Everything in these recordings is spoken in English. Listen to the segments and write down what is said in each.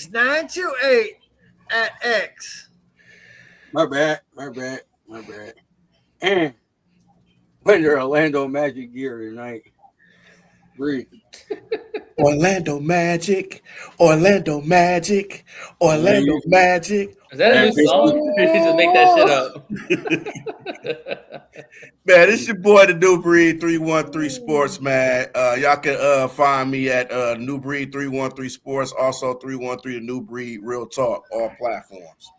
It's 928 at X. My bad. And when their Orlando Magic gear tonight. Breathe. Orlando Magic. Orlando Magic. Orlando Magic. Is that a new song? Or did you just make that shit up? Man, it's your boy, the New Breed 313 Sports, man. Y'all can find me at New Breed 313 Sports, also 313 The New Breed Real Talk, all platforms.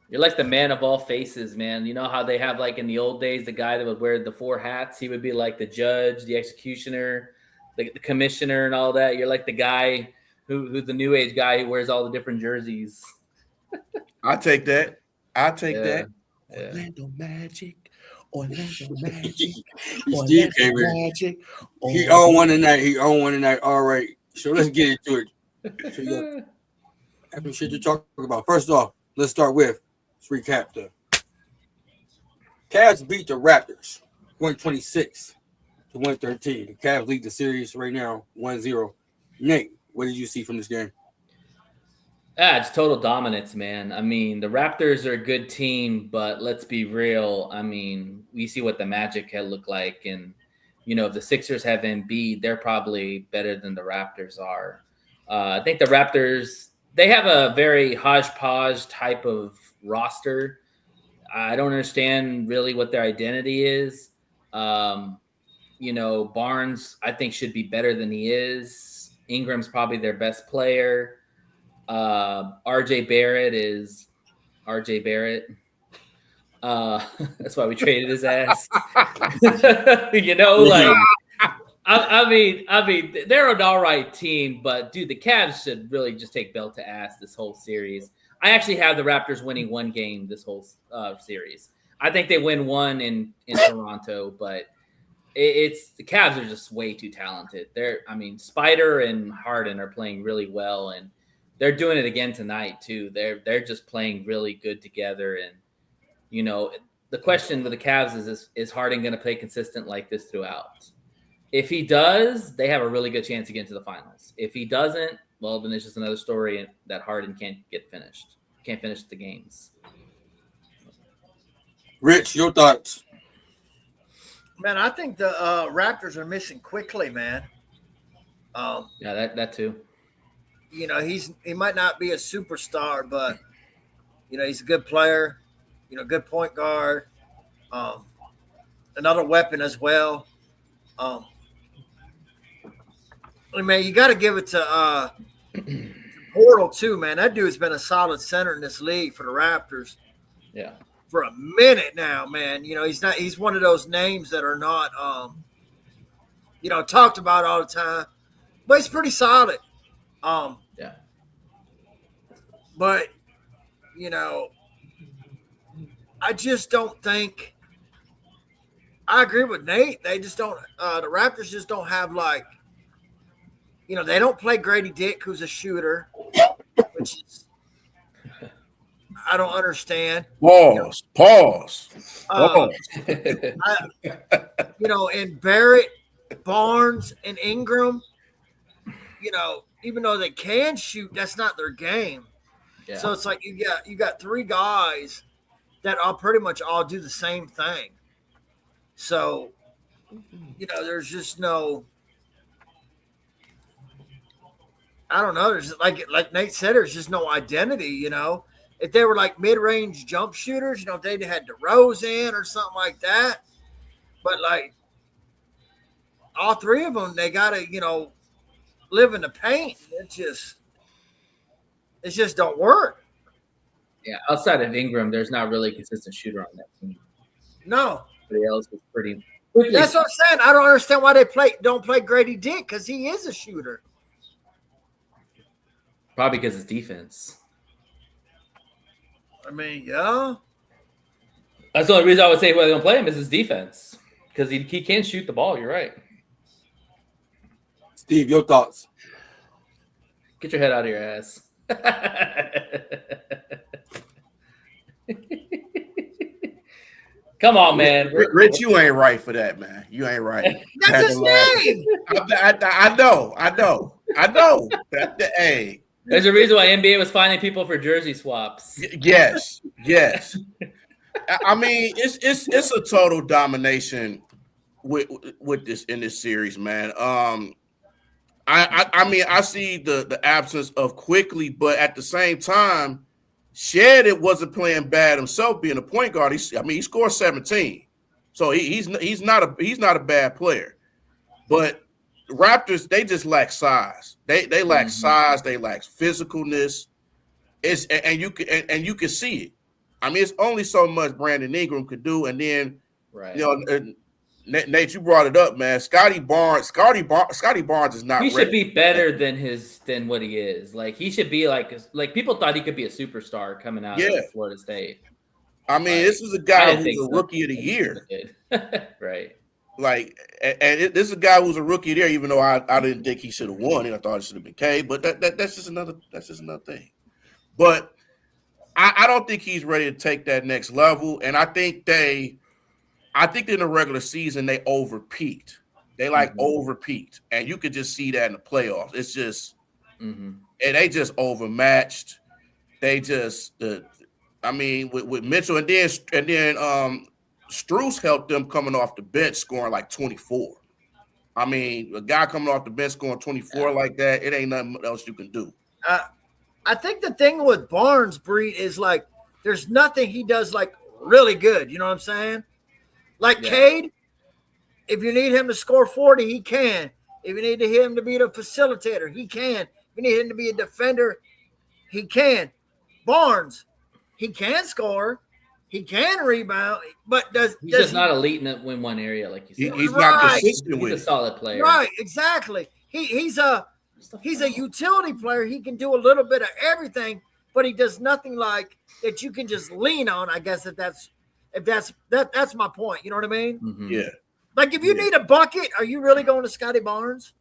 You're like the man of all faces, man. You know how they have, like, in the old days, the guy that would wear the 4 hats? He would be like the judge, the executioner, the commissioner, and all that. You're like the guy who's the new age guy who wears all the different jerseys. I take that. Yeah. Orlando Magic. Orlando Magic. Steve came in. He on one tonight. All right. So let's get into it. So you have some shit to talk about. First off, let's start with. Let's recap the Cavs beat the Raptors 126 to 113. The Cavs lead the series right now 1-0. Nate, what did you see from this game? It's total dominance, man. I mean, the Raptors are a good team, but let's be real. I mean, we see what the Magic had looked like. And, you know, if the Sixers have Embiid, they're probably better than the Raptors are. I think the Raptors, they have a very hodgepodge type of roster. I don't understand really what their identity is. You know, Barnes, I think, should be better than he is. Ingram's probably their best player. RJ Barrett is RJ Barrett. That's why we traded his ass. You know, like I mean, they're an all right team, but dude, the Cavs should really just take belt to ass this whole series. I actually have the Raptors winning one game this whole series. I think they win one in Toronto, but it's the Cavs are just way too talented. Spider and Harden are playing really well, and they're doing it again tonight too. They're just playing really good together. And, you know, the question with the Cavs is Harden going to play consistent like this throughout? If he does, they have a really good chance to get into the finals. If he doesn't, well, then it's just another story that Harden can't finish the games. Rich, your thoughts? Man, I think the Raptors are missing quickly, man. Yeah, that too. You know, he might not be a superstar, but, you know, he's a good player, you know, good point guard, another weapon as well. Man, you got to give it to Portal too, man. That dude's been a solid center in this league for the Raptors. Yeah. For a minute now, man. You know, he's one of those names that are not, you know, talked about all the time, but he's pretty solid. Yeah. But, you know, I just don't think – I agree with Nate. They just don't the Raptors just don't have, like – you know, they don't play Grady Dick, who's a shooter, which is – I don't understand. Pause. You know, and Barrett, Barnes, and Ingram, you know, even though they can shoot, that's not their game. Yeah. So it's like you got 3 guys that all pretty much all do the same thing. So, you know, there's just no, I don't know. There's like Nate said, there's just no identity, you know. If they were like mid-range jump shooters, you know, if they'd had DeRozan or something like that. But like all 3 of them, they got to, you know, live in the paint. It just don't work. Yeah, outside of Ingram, there's not really a consistent shooter on that team. No. Everybody else is pretty. That's what I'm saying. I don't understand why they don't play Grady Dick, because he is a shooter. Probably because it's defense. I mean, yeah. That's the only reason I would say why they don't play him is his defense, because he can shoot the ball. You're right. Steve, your thoughts? Get your head out of your ass. Come on, man. Rich, you ain't right for that, man. You ain't right. That's his name. I know. Hey, There's a reason why NBA was finding people for jersey swaps. Yes. I mean, it's a total domination with this in this series, man. I mean, I see the absence of Quickly, but at the same time, Shed it wasn't playing bad himself, being a point guard. He scored 17, so he's not a bad player. But Raptors, they just lack size. They lack size. They lack physicalness. And you can see it. I mean, it's only so much Brandon Ingram could do, and then Nate, you brought it up, man. Scotty Barnes is not. He should be better than what he is. Like he should be like people thought he could be a superstar coming out of Florida State. I mean, this is a guy who's a rookie of the year, right? Like, and this is a guy who's a rookie of the year, even though I didn't think he should have won it. I thought it should have been K, but that's just another thing. But I don't think he's ready to take that next level, and I think in the regular season they overpeaked. They overpeaked, and you could just see that in the playoffs. It's just, and they just overmatched. They just, with Mitchell, and then Strus helped them coming off the bench, scoring like 24. I mean, a guy coming off the bench scoring 24 like that, it ain't nothing else you can do. I think the thing with Barnes, Breed, is like there's nothing he does like really good. You know what I'm saying? Like Cade, if you need him to score 40, he can. If you need him to be the facilitator, he can. If you need him to be a defender, he can. Barnes, he can score. He can rebound, but he's just not elite in one area, like you said. He's not consistent with it. He's a solid player. Right, exactly. He's a utility player. He can do a little bit of everything, but he does nothing like that you can just lean on. I guess that's my point. You know what I mean? Mm-hmm. Yeah. Like if you need a bucket, are you really going to Scotty Barnes?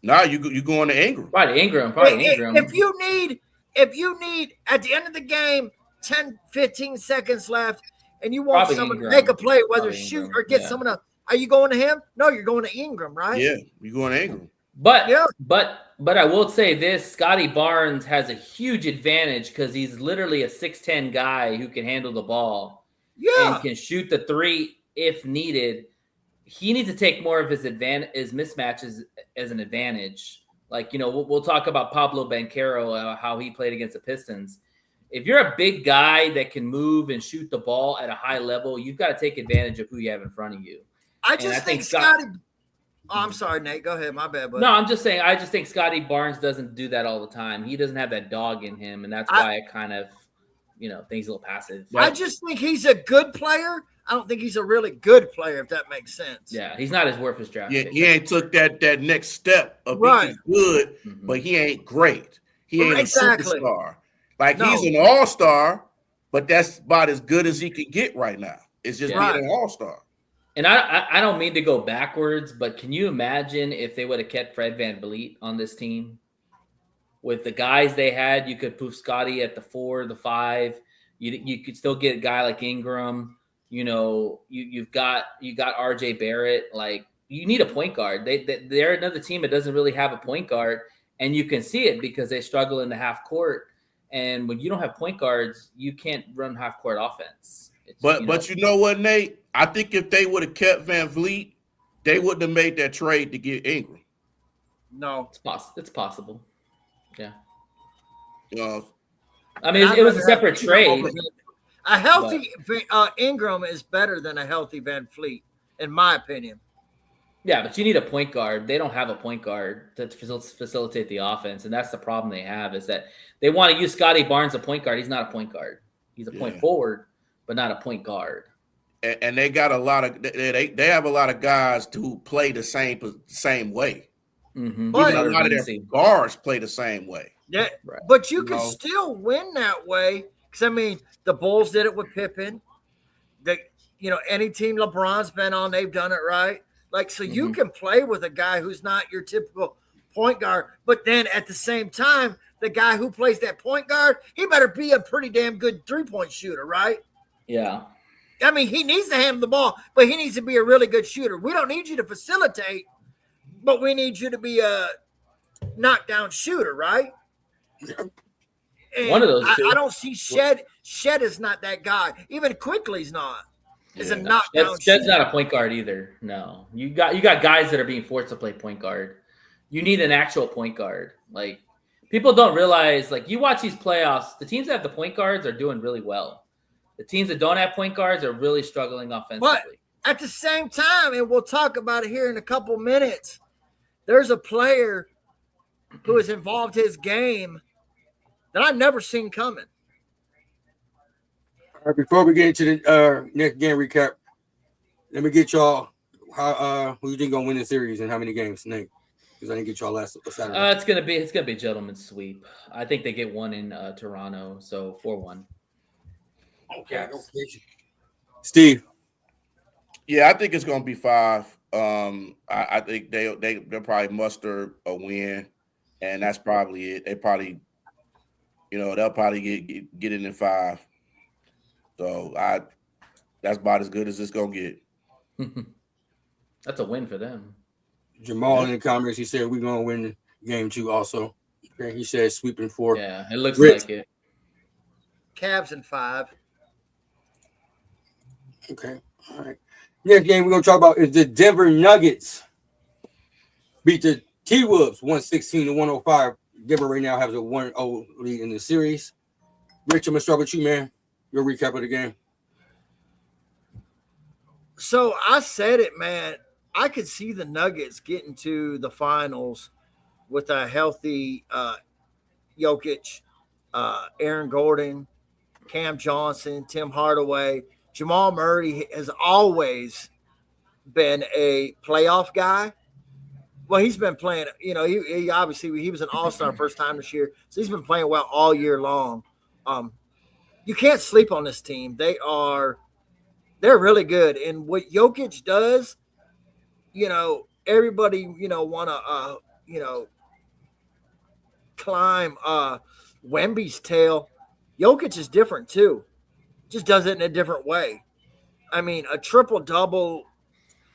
No, you going to Ingram. Probably Ingram. If you need at the end of the game 10, 15 seconds left, and you want someone to make a play, whether shoot or get someone else, are you going to him? No, you're going to Ingram, right? Yeah, you're going to Ingram. But I will say this: Scotty Barnes has a huge advantage because he's literally a 6'10" guy who can handle the ball, and can shoot the three if needed. He needs to take more of his mismatches as an advantage. Like we'll talk about Pablo Banchero, how he played against the Pistons. If you're a big guy that can move and shoot the ball at a high level, you've got to take advantage of who you have in front of you. I think Scotty. Oh, I'm sorry, Nate. Go ahead. My bad, buddy. No, I'm just saying. I just think Scotty Barnes doesn't do that all the time. He doesn't have that dog in him, and that's why I kind of, think he's a little passive. I just think he's a good player. I don't think he's a really good player, if that makes sense. Yeah, he's not as worth his draft. Yeah, he ain't took that next step of being good, but he ain't great. He ain't a superstar. Like he's an all-star, but that's about as good as he can get right now. It's just being an all-star. And I don't mean to go backwards, but can you imagine if they would have kept Fred VanVleet on this team? With the guys they had, you could put Scotty at the 4, the 5. You could still get a guy like Ingram. You've got RJ Barrett. Like you need a point guard. They're another team that doesn't really have a point guard, and you can see it because they struggle in the half court. And when you don't have point guards, you can't run half court offense. But you know what, Nate? I think if they would have kept VanVleet, they wouldn't have made that trade to get Ingram. No, it's possible. Yeah. I mean, it was a separate trade. A healthy Ingram is better than a healthy VanVleet, in my opinion. Yeah, but you need a point guard. They don't have a point guard to facilitate the offense, and that's the problem they have is that they want to use Scotty Barnes a point guard. He's not a point guard. He's a point forward, but not a point guard. And they got a lot of they have a lot of guys who play the same way. Mm-hmm. Even a lot of their guards play the same way. Yeah, but you can still win that way. Because I mean, the Bulls did it with Pippen. Any team LeBron's been on, they've done it right. Like, so you can play with a guy who's not your typical point guard, but then at the same time, the guy who plays that point guard, he better be a pretty damn good 3-point shooter, right? Yeah. I mean, he needs to handle the ball, but he needs to be a really good shooter. We don't need you to facilitate, but we need you to be a knockdown shooter, right? And One of those two. I don't see Shed. Shed is not that guy. Even Quickly's not. Is a knockdown. Shed's not a point guard either. No, you got guys that are being forced to play point guard. You need an actual point guard. Like people don't realize. Like you watch these playoffs, the teams that have the point guards are doing really well. The teams that don't have point guards are really struggling offensively. But at the same time, and we'll talk about it here in a couple minutes, there's a player who has involved his game that I've never seen coming. All right, before we get into the next game recap, let me get y'all who you think gonna win the series and how many games, Nate? Because I didn't get y'all last Saturday. It's gonna be a gentleman's sweep. I think they get one in Toronto, so 4-1. Okay. Steve. Yeah, I think it's gonna be 5. I think they'll probably muster a win, and that's probably it. They probably, they'll probably get it in 5. So that's about as good as it's gonna get. That's a win for them. Jamal in the comments, he said we're gonna win game 2 also. Okay, he said sweeping 4. Yeah, it looks like it. Cavs in 5. Okay, all right. Next game we're gonna talk about is the Denver Nuggets beat the T-Wolves 116-105. Denver right now has a 1-0 lead in the series. Rich, I'm gonna start with you, man. Your recap of the game. So I said it, man. I could see the Nuggets getting to the finals with a healthy Jokic, Aaron Gordon, Cam Johnson, Tim Hardaway. Jamal Murray has always been a playoff guy. Well, he's been playing, he obviously he was an all-star first time this year, so he's been playing well all year long. You can't sleep on this team. They're really good. And what Jokic does, everybody, want to, climb Wemby's tail. Jokic is different too. Just does it in a different way. I mean, a triple-double,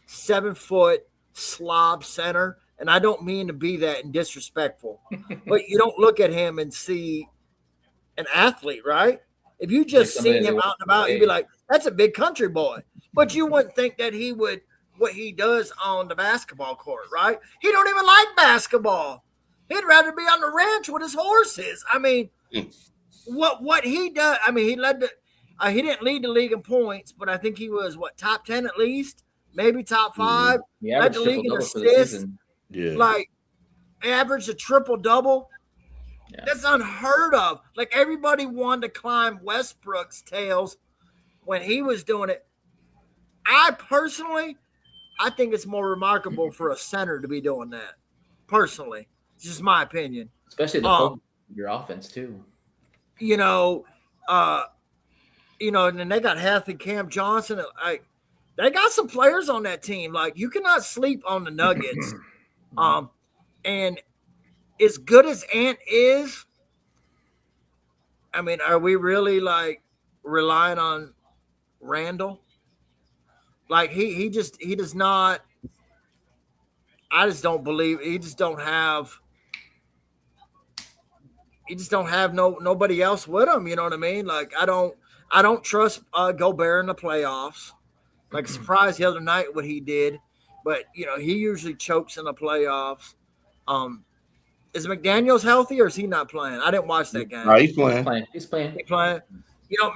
7-foot slob center, and I don't mean to be that and disrespectful, but you don't look at him and see an athlete, right? If you just see him out and about, you'd be like, that's a big country boy. But you wouldn't think that he would what he does on the basketball court, right? He don't even like basketball. He'd rather be on the ranch with his horses. I mean, what he does, I mean, he didn't lead the league in points, but I think he was, top 10 at least? Maybe top 5. Yeah, led the league in assists. Yeah. Like, averaged a triple-double. Yeah. That's unheard of. Like, everybody wanted to climb Westbrook's tails when he was doing it. I think it's more remarkable for a center to be doing that. Personally, it's just my opinion. Especially the focus of your offense too. And then they got healthy Cam Johnson. They got some players on that team. Like, you cannot sleep on the Nuggets. And as good as Ant is, I mean, are we really relying on Randall? Like he does not. I just don't believe he just don't have nobody else with him. You know what I mean? Like I don't trust Gobert in the playoffs. Like surprised the other night what he did, but he usually chokes in the playoffs. Is McDaniels healthy or is he not playing? I didn't watch that game. No, he's playing. He's playing.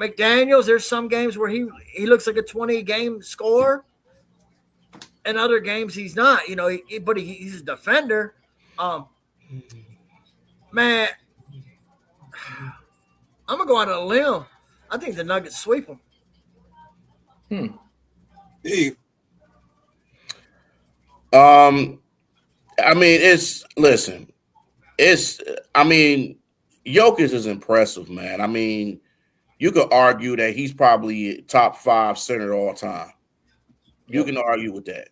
McDaniels, there's some games where he looks like a 20-game scorer. And other games he's not, but he's a defender. Man, I'm going to go out on a limb. I think the Nuggets sweep them. Steve. Jokic is impressive, man. I mean, you could argue that he's probably top 5 center all time. You can argue with that.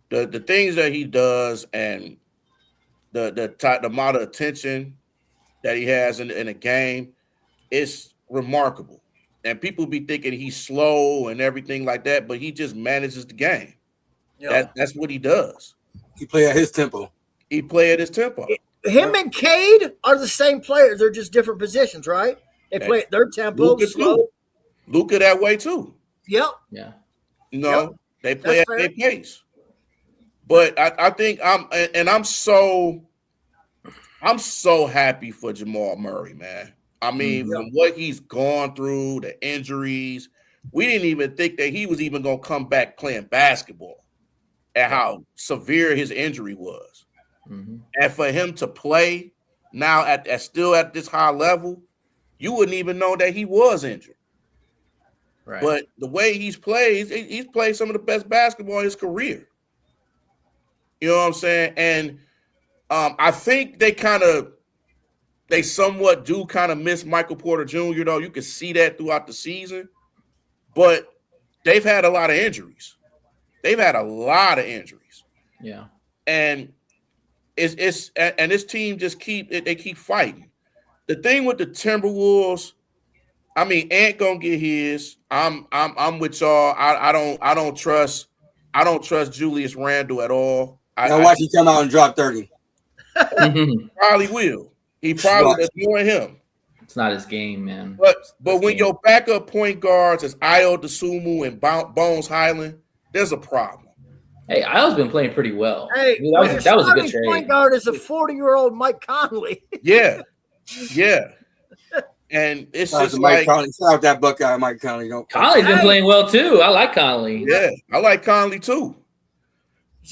The things that he does and the amount of attention that he has in a game is remarkable. And people be thinking he's slow and everything like that, but he just manages the game. Yeah. That's what he does. He play at his tempo. him and Cade are the same players. They're just different positions, right? They play at their tempo, slow. Luka that way too. Yep. Yeah. They play at their pace. But I think I'm so happy for Jamal Murray, man. I mean, from what he's gone through, the injuries, we didn't even think that he was even going to come back playing basketball and how severe his injury was. Mm-hmm. And for him to play now still at this high level, you wouldn't even know that he was injured. Right. But the way he's played some of the best basketball in his career. You know what I'm saying? And I think they somewhat do kind of miss Michael Porter Jr., though. You can see that throughout the season. But they've had a lot of injuries. Yeah. And this team just keep fighting. The thing with the Timberwolves, I mean, Ant gonna get his. I'm with y'all. I don't trust Julius Randle at all. I watch him come out and drop 30. Probably will. He probably is more him. It's not his game, man. But when your backup point guards is Ayo Dosunmu and Bones Highland, there's a problem. Hey, Ayo's been playing pretty well. Hey, that was a good trade. Point guard is a 40-year-old Mike Conley. Yeah. And it's just Mike Conley. Shout out that Buckeye, Mike Conley. Conley's been playing well too. I like Conley. Yeah, I like Conley too.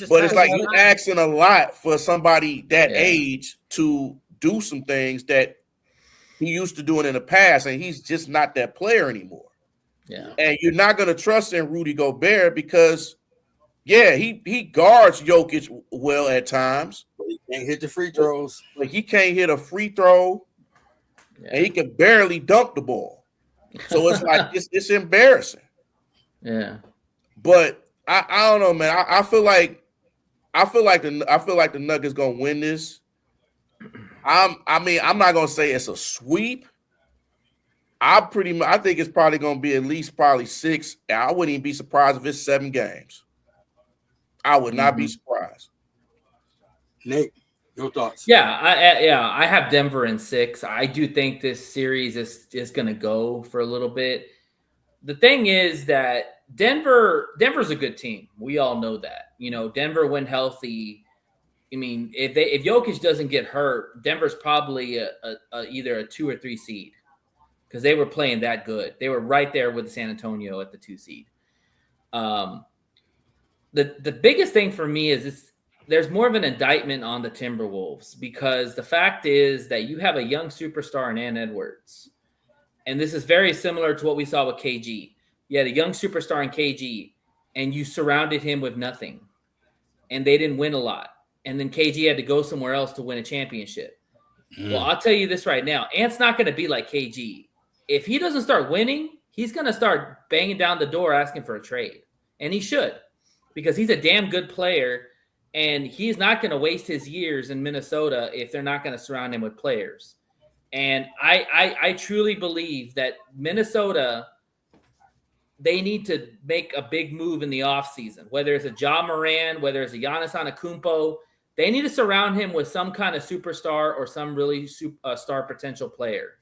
But it's like you're asking a lot for somebody that age to do some things that he used to doing in the past, and he's just not that player anymore. Yeah. And you're not going to trust in Rudy Gobert because, he guards Jokic well at times. But he can't hit the free throws. Like he can't hit a free throw, and he can barely dunk the ball. So it's like it's embarrassing. Yeah. But I don't know, man. I feel like the Nuggets gonna win this. I'm not gonna say it's a sweep. I think it's probably gonna be at least 6. I wouldn't even be surprised if it's 7 games. I would not be surprised. Nate, your thoughts? Yeah, I have Denver in 6. I do think this series is gonna go for a little bit. The thing is that Denver's a good team. We all know that. You know, Denver when healthy. I mean, if Jokic doesn't get hurt, Denver's probably either a 2 or 3 seed because they were playing that good. They were right there with San Antonio at the 2 seed. The biggest thing for me is there's more of an indictment on the Timberwolves because the fact is that you have a young superstar in Ant Edwards, and this is very similar to what we saw with KG. You had a young superstar in KG, and you surrounded him with nothing, and they didn't win a lot. And then KG had to go somewhere else to win a championship. Well, I'll tell you this right now. Ant's not going to be like KG. If he doesn't start winning, he's going to start banging down the door asking for a trade. And he should because he's a damn good player, and he's not going to waste his years in Minnesota if they're not going to surround him with players. And I truly believe that Minnesota – they need to make a big move in the offseason, whether it's a Ja Morant, whether it's a Giannis Antetokounmpo. They need to surround him with some kind of superstar or some really star potential player.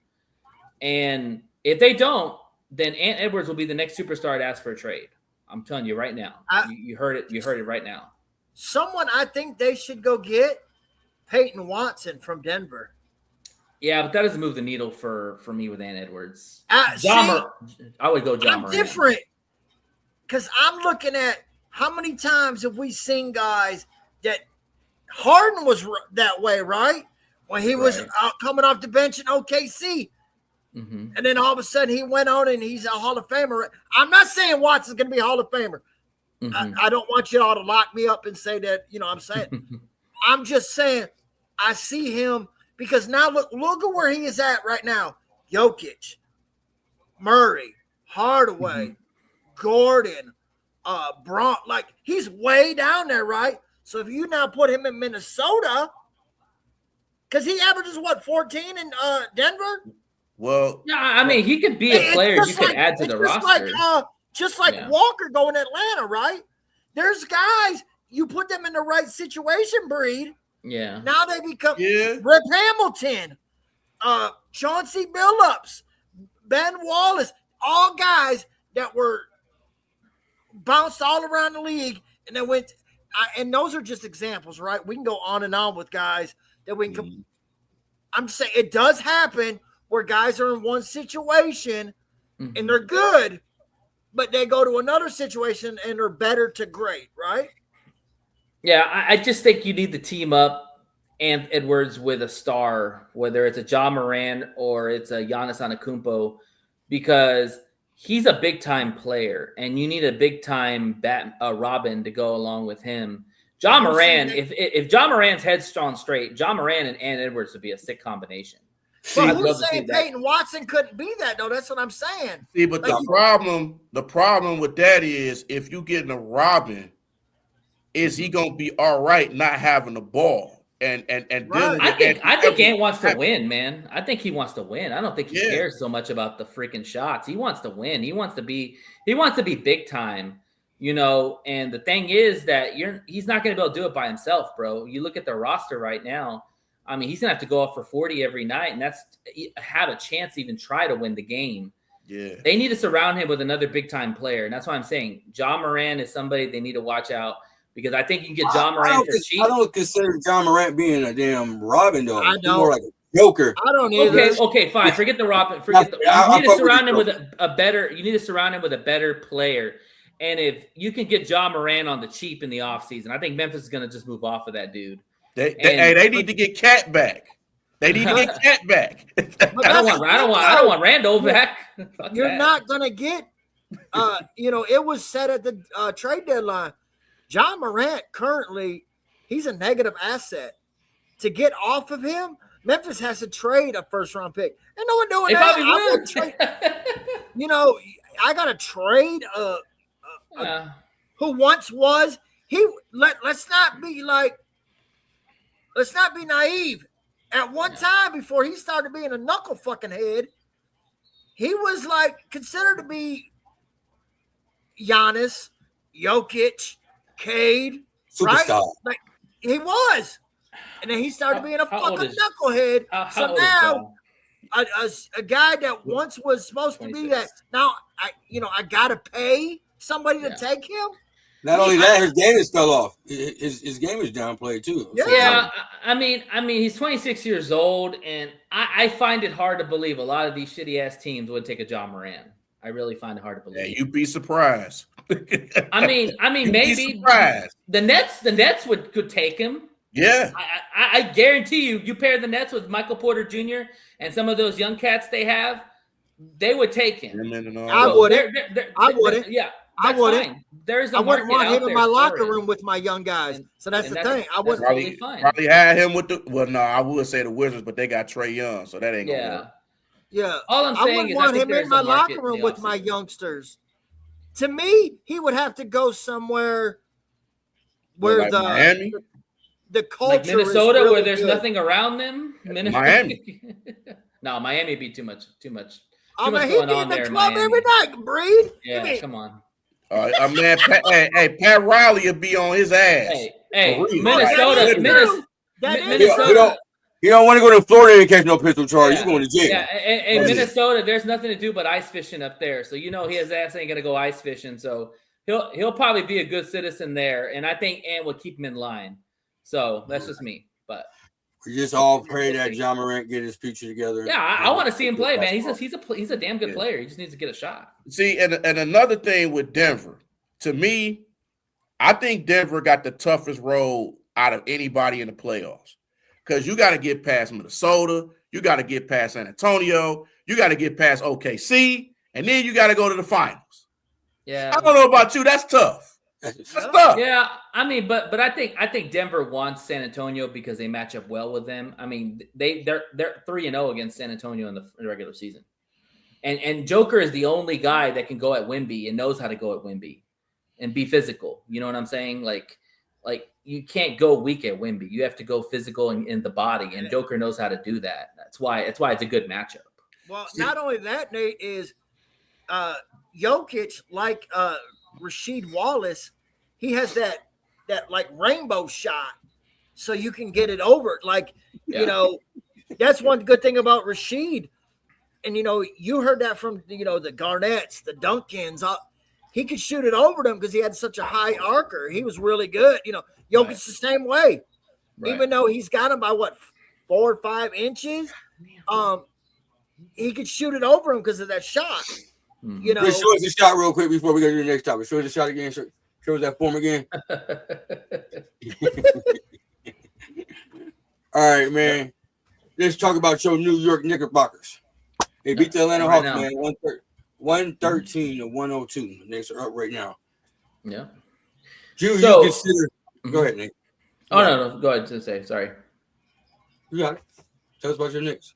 And if they don't, then Ant Edwards will be the next superstar to ask for a trade. I'm telling you right now. You heard it. You heard it right now. Someone I think they should go get Peyton Watson from Denver. Yeah, but that doesn't move the needle for me with Ant Edwards. I would go Ja Morant. I'm different because I'm looking at how many times have we seen guys that Harden was that way, right? When he was coming off the bench in OKC. Mm-hmm. And then all of a sudden he went on and he's a Hall of Famer. I'm not saying Watson's going to be a Hall of Famer. Mm-hmm. I don't want you all to lock me up and say that, I'm saying. I'm just saying I see him. Because now look at where he is at right now. Jokic, Murray, Hardaway, Gordon, Braun. Like, he's way down there, right? So if you now put him in Minnesota, because he averages, 14 in Denver? Well, yeah, I mean, he could be a player you could add to the roster. Just like Walker going to Atlanta, right? There's guys, you put them in the right situation, Breed, Yeah. Now they become Yeah. Rip Hamilton, Chauncey Billups, Ben Wallace, all guys that were bounced all around the league, and then went. And those are just examples, right? We can go on and on with guys that we can. I'm just saying it does happen where guys are in one situation and they're good, but they go to another situation and they're better to great, right? Yeah, I just think you need to team up and Edwards with a star, whether it's a John Moran or it's a Giannis Antetokounmpo, because he's a big time player, and you need a big time Robin to go along with him. John Moran, if John Moran's headstrong straight, John Moran and Edwards would be a sick combination. But who's saying Peyton Watson couldn't be that though? That's what I'm saying. See, but the problem with that is if you get in a Robin, is he gonna be all right not having the ball? And I think Ant wants to win, man. I think he wants to win. I don't think he cares so much about the freaking shots. He wants to win. He wants to be big time, you know. And the thing is that he's not gonna be able to do it by himself, bro. You look at the roster right now. I mean, he's gonna have to go up for 40 every night, and that's have a chance to even try to win the game. Yeah, they need to surround him with another big time player, and that's why I'm saying John Moran is somebody they need to watch out, because I think you can get John Moran for cheap. I don't consider John Morant being a damn Robin though. I don't. More like a Joker. I don't either. Okay, fine. Forget the Robin. You need to surround him with a better. You need to surround him with a better player. And if you can get John Moran on the cheap in the offseason, I think Memphis is going to just move off of that dude. They need to get Cat back. They need to get Cat back. I don't want Randall back. You're not gonna get. It was said at the trade deadline. John Morant currently, he's a negative asset. To get off of him, Memphis has to trade a first-round pick, and no one doing that. I got to trade who once was he. Let's not be naive. At one time, before he started being a knuckle fucking head, he was considered to be Giannis, Jokic, Cade, superstar. Right? He was, and then he started being a fucking knucklehead. So now, a guy that once was supposed to be that, now I gotta pay somebody to take him. Not only that, his game is fell off. His game is downplayed too. Yeah, I mean, he's 26 years old, and I find it hard to believe a lot of these shitty ass teams would take a John Moran. I really find it hard to believe. Yeah, you'd be surprised. I mean, maybe the Nets could take him. Yeah, I guarantee you pair the Nets with Michael Porter Jr. and some of those young cats they have, they would take him. I wouldn't. Yeah. I wouldn't. There's a I wouldn't want him in my locker room with my young guys. So that's the thing. I wouldn't probably had him with the. Well, no, I would say the Wizards, but they got Trae Young, so that ain't gonna work. Yeah. All I'm saying is, I wouldn't want him in my locker room with my youngsters. To me, he would have to go somewhere where Miami? the culture, like Minnesota, is really where there's good. nothing around them. Miami. No, Miami would be too much. He going be on in the there, club Miami. every night, Breed. Yeah, come on. Man, Pat Riley will be on his ass. Hey, Minnesota. You don't want to go to Florida and catch no pistol charge. You're going to jail. Yeah, and Minnesota, there's nothing to do but ice fishing up there. So his ass ain't gonna go ice fishing. So he'll probably be a good citizen there, and I think Ant would keep him in line. So that's just me. But we just all pray that John Morant get his future together. Yeah, I want to see him play, man. He's a damn good player. He just needs to get a shot. See, and another thing with Denver, to me, I think Denver got the toughest road out of anybody in the playoffs. Because you got to get past Minnesota, you got to get past San Antonio, you got to get past OKC, and then you got to go to the finals. Yeah, I don't know about you. That's tough. That's tough. Yeah, I mean, but I think Denver wants San Antonio because they match up well with them. I mean, they're 3-0 against San Antonio in the regular season, and Joker is the only guy that can go at Wemby and knows how to go at Wemby and be physical. You know what I'm saying? Like you can't go weak at Wemby. You have to go physical in the body, and Joker knows how to do that. That's why it's a good matchup. Well, not only that, Nate, is Jokic, like Rasheed Wallace, he has that rainbow shot. so you can get it over. Like, you know, that's one good thing about Rasheed. And, you know, you heard that from, you know, the Garnetts, the Duncans. He could shoot it over them because he had such a high arcer. He was really good. You know, Jokic's the same way. Right. Even though he's got him by, 4 or 5 inches, he could shoot it over him because of that shot. You know, show us the shot real quick before we go to the next topic. Show us the shot again. Show us that form again. All right, man. Let's talk about your New York Knickerbockers. They beat the Atlanta Hawks, man. 113 to 102. The Knicks are up right now. Yeah. You consider. Go ahead, Nick. Oh, no. Go ahead to say. Sorry. You got it. Tell us about your Knicks.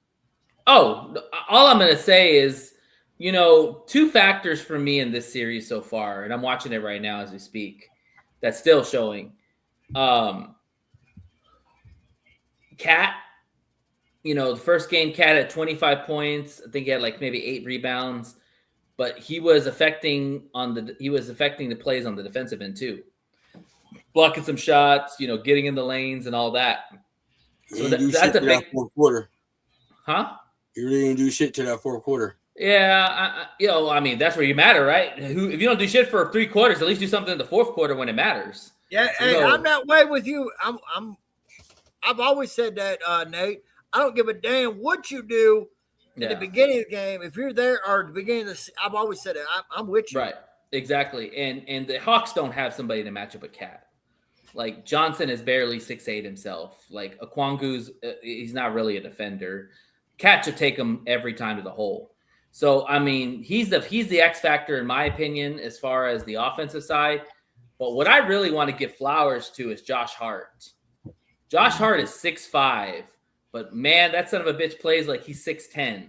Oh, all I'm going to say is, you know, 2 factors for me in this series so far, and I'm watching it right now as we speak, that's still showing. Cat, you know, the first game, Cat had 25 points. I think he had like maybe 8 rebounds, but he was affecting the plays on the defensive end too, blocking some shots, you know, getting in the lanes and all that. So that's a big fourth quarter. Huh? You really didn't do shit to that fourth quarter. Yeah, I mean, that's where you matter, right? If you don't do shit for 3 quarters, at least do something in the fourth quarter when it matters. Yeah, hey, I'm that way with you. I've always said that, Nate. I don't give a damn what you do at the beginning of the game. If you're there or at the beginning of I've always said it. I'm with you. Right, exactly. And the Hawks don't have somebody to match up with Cat. Like, Johnson is barely 6'8" himself. Like, Okwangu's, he's not really a defender. Cat should take him every time to the hole. So, I mean, he's the X factor, in my opinion, as far as the offensive side. But what I really want to give flowers to is Josh Hart. Josh Hart is 6'5", but, man, that son of a bitch plays like he's 6'10".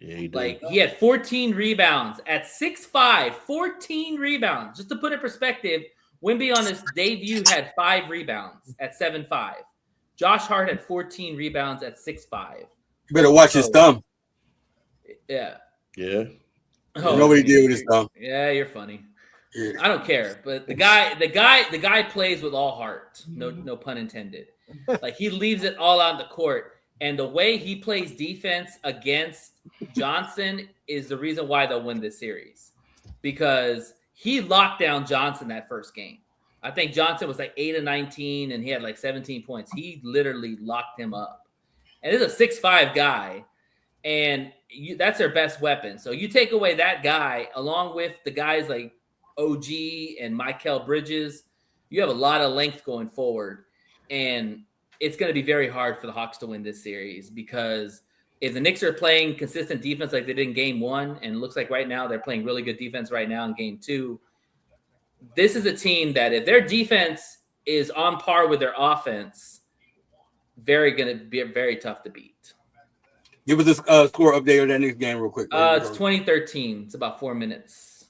Yeah, he did. Like, he had 14 rebounds at 6'5", 14 rebounds. Just to put it in perspective, Wemby on his debut had 5 rebounds at 7'5". Josh Hart had 14 rebounds at 6'5". You better watch his thumb. Yeah. Yeah. Oh, nobody deal with his thumb. Yeah, you're funny. Yeah. I don't care, but the guy plays with all heart. No pun intended. Like, he leaves it all on the court, and the way he plays defense against Johnson is the reason why they'll win this series, because he locked down Johnson that first game. I think Johnson was like 8 of 19, and he had like 17 points. He literally locked him up. And this is a 6'5" guy, and that's their best weapon. So you take away that guy, along with the guys like OG and Mikal Bridges, you have a lot of length going forward. And it's going to be very hard for the Hawks to win this series, because if the Knicks are playing consistent defense like they did in game 1, and it looks like right now they're playing really good defense right now in game 2, this is a team that if their defense is on par with their offense, going to be very tough to beat. Give us a score update on that next game real quick. It's 2013. It's about 4 minutes.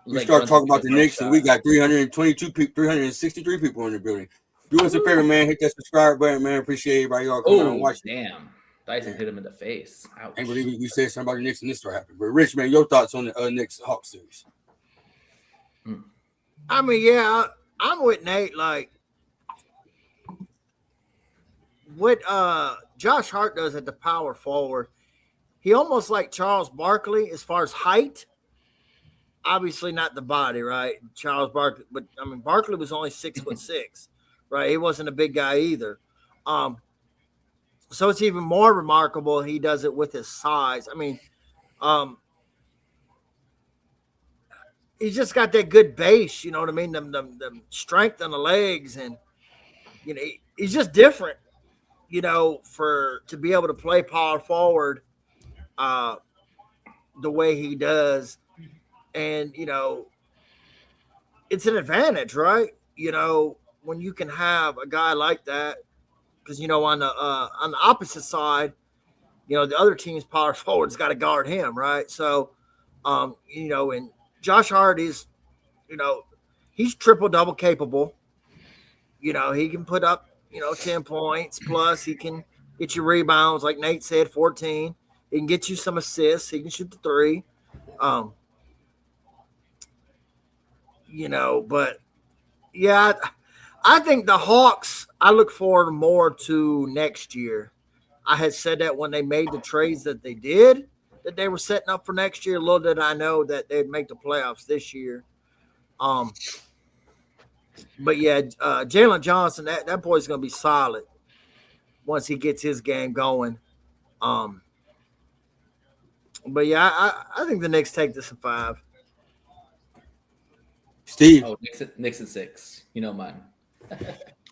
We start talking about the Knicks, and we got 363 people in the building. Do us a favor, man. Hit that subscribe button, man. Appreciate everybody y'all coming out and watching. Damn. Dyson hit him in the face. Ouch. I can't believe we said something about the Knicks and this started happening. But Rich, man, your thoughts on the Knicks Hawks series? I mean, yeah, I'm with Nate. Like, what Josh Hart does at the power forward, he almost like Charles Barkley as far as height. Obviously not the body, right? Charles Barkley, but I mean Barkley was only 6'6", right? He wasn't a big guy either. So it's even more remarkable he does it with his size. I mean, he's just got that good base, you know what I mean? The strength on the legs, and you know, he's just different. You know, to be able to play power forward the way he does. And, you know, it's an advantage, right? You know, when you can have a guy like that, because, you know, on the opposite side, you know, the other team's power forward's got to guard him, right? So, you know, and Josh Hart is, you know, he's triple-double capable. You know, he can put up, 10 points, plus he can get you rebounds, like Nate said, 14. He can get you some assists. He can shoot the 3. But, yeah, I think the Hawks, I look forward more to next year. I had said that when they made the trades that they did, that they were setting up for next year. Little did I know that they'd make the playoffs this year. But yeah, Jalen Johnson, that boy's gonna be solid once he gets his game going. But yeah, I think the Knicks take this in 5. Steve. Oh, Knicks in 6. You know mine.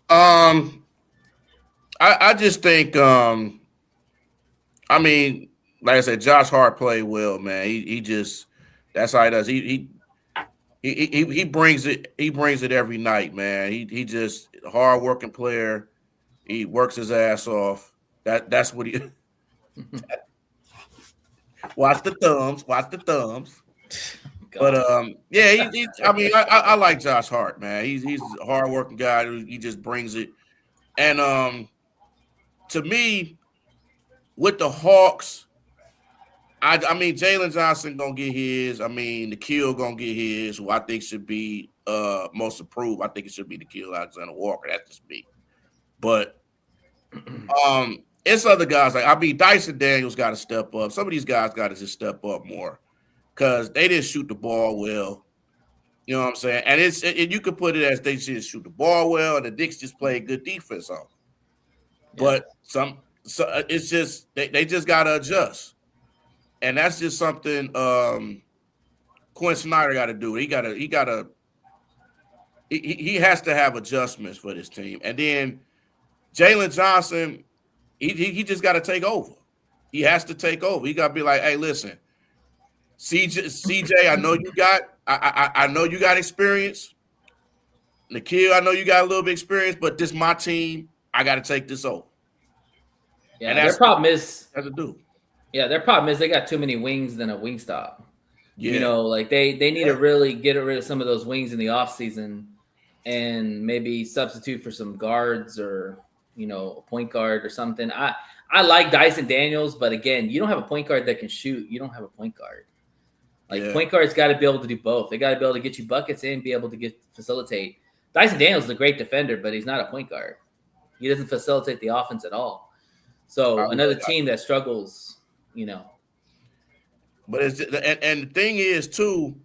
I just think I mean, like I said, Josh Hart played well, man. He just that's how he does. He brings it. He brings it every night, man. He just a hard working player. He works his ass off. That's what he. Watch the thumbs. Watch the thumbs. But yeah, I mean, I like Josh Hart, man. He's a hard working guy. He just brings it. And to me, with the Hawks, I mean, Jalen Johnson gonna get his. I mean, Nikhil gonna get his. Who I think should be most improved. I think it should be Nikhil Alexander Walker. That's just me. But it's other guys like Dyson Daniels got to step up. Some of these guys got to just step up more because they didn't shoot the ball well. You know what I'm saying? And you could put it as they didn't shoot the ball well, and the Knicks just played good defense on. Yeah. But it's just they just got to adjust. And that's just something Quinn Snyder got to do. He has to have adjustments for this team. And then Jalen Johnson, he just got to take over. He has to take over. He got to be like, hey, listen, CJ, I know you got I know you got experience. Nikhil, I know you got a little bit of experience, but this is my team. I got to take this over. Yeah, and their problem is has to do. Yeah, their problem is they got too many wings than a wing stop. Yeah. You know, like they need to really get rid of some of those wings in the offseason and maybe substitute for some guards or, you know, a point guard or something. I like Dyson Daniels, but again, you don't have a point guard that can shoot. You don't have a point guard. Like point guards got to be able to do both. They got to be able to get you buckets and be able to facilitate. Dyson Daniels is a great defender, but he's not a point guard. He doesn't facilitate the offense at all. So another team that struggles, you know. But and the thing is too,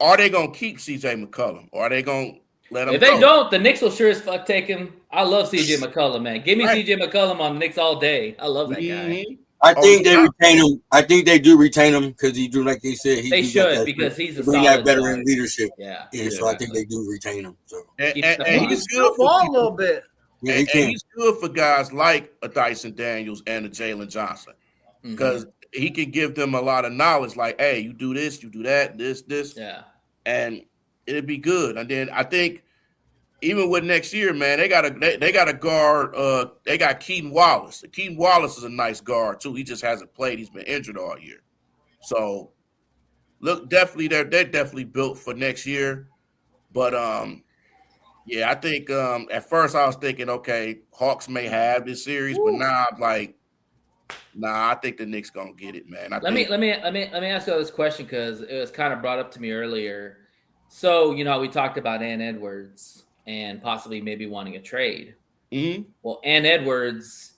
are they gonna keep CJ McCollum or are they gonna let him? If they don't, the Knicks will sure as fuck take him. I love CJ McCollum, man. Give me CJ McCollum on the Knicks all day. I love that guy. I think they retain him. I think they do retain him because he do, like they said, they should because he's a bring solid that veteran leadership. Yeah. So I think they do retain him. So and he's good for a little bit. Yeah, and he's good for guys like a Dyson Daniels and a Jalen Johnson because he can give them a lot of knowledge. Like, hey, you do this, you do that, this, and it'd be good. And then I think even with next year, man, they got a guard. They got Keaton Wallace. Keaton Wallace is a nice guard too. He just hasn't played. He's been injured all year. So look, definitely they're definitely built for next year. But yeah, I think at first I was thinking, okay, Hawks may have this series, but now I'm like, nah, I think the Knicks gonna get it, man. Let me ask you this question because it was kind of brought up to me earlier. So you know, we talked about Ann Edwards and possibly maybe wanting a trade. Well, Ann Edwards,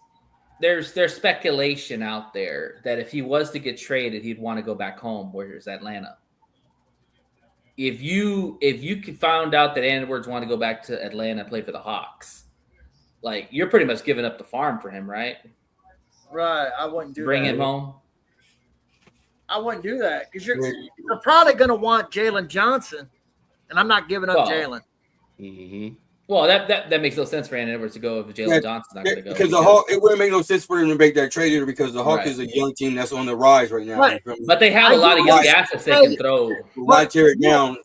there's speculation out there that if he was to get traded, he'd want to go back home, where's Atlanta. If you could found out that Ann Edwards wanted to go back to Atlanta and play for the Hawks, like you're pretty much giving up the farm for him, right? Right. I wouldn't do Bring that. him home. I wouldn't do that because you're probably going to want Jalen Johnson, and I'm not giving up Jalen. Well, that makes no sense for Ann Edwards to go if Jalen Johnson's not going to go. Because the Hawk, it wouldn't make no sense for them to make that trade either because the Hawk is a young team that's on the rise right now. Right. But they have a lot of young assets they can throw. Why tear it down?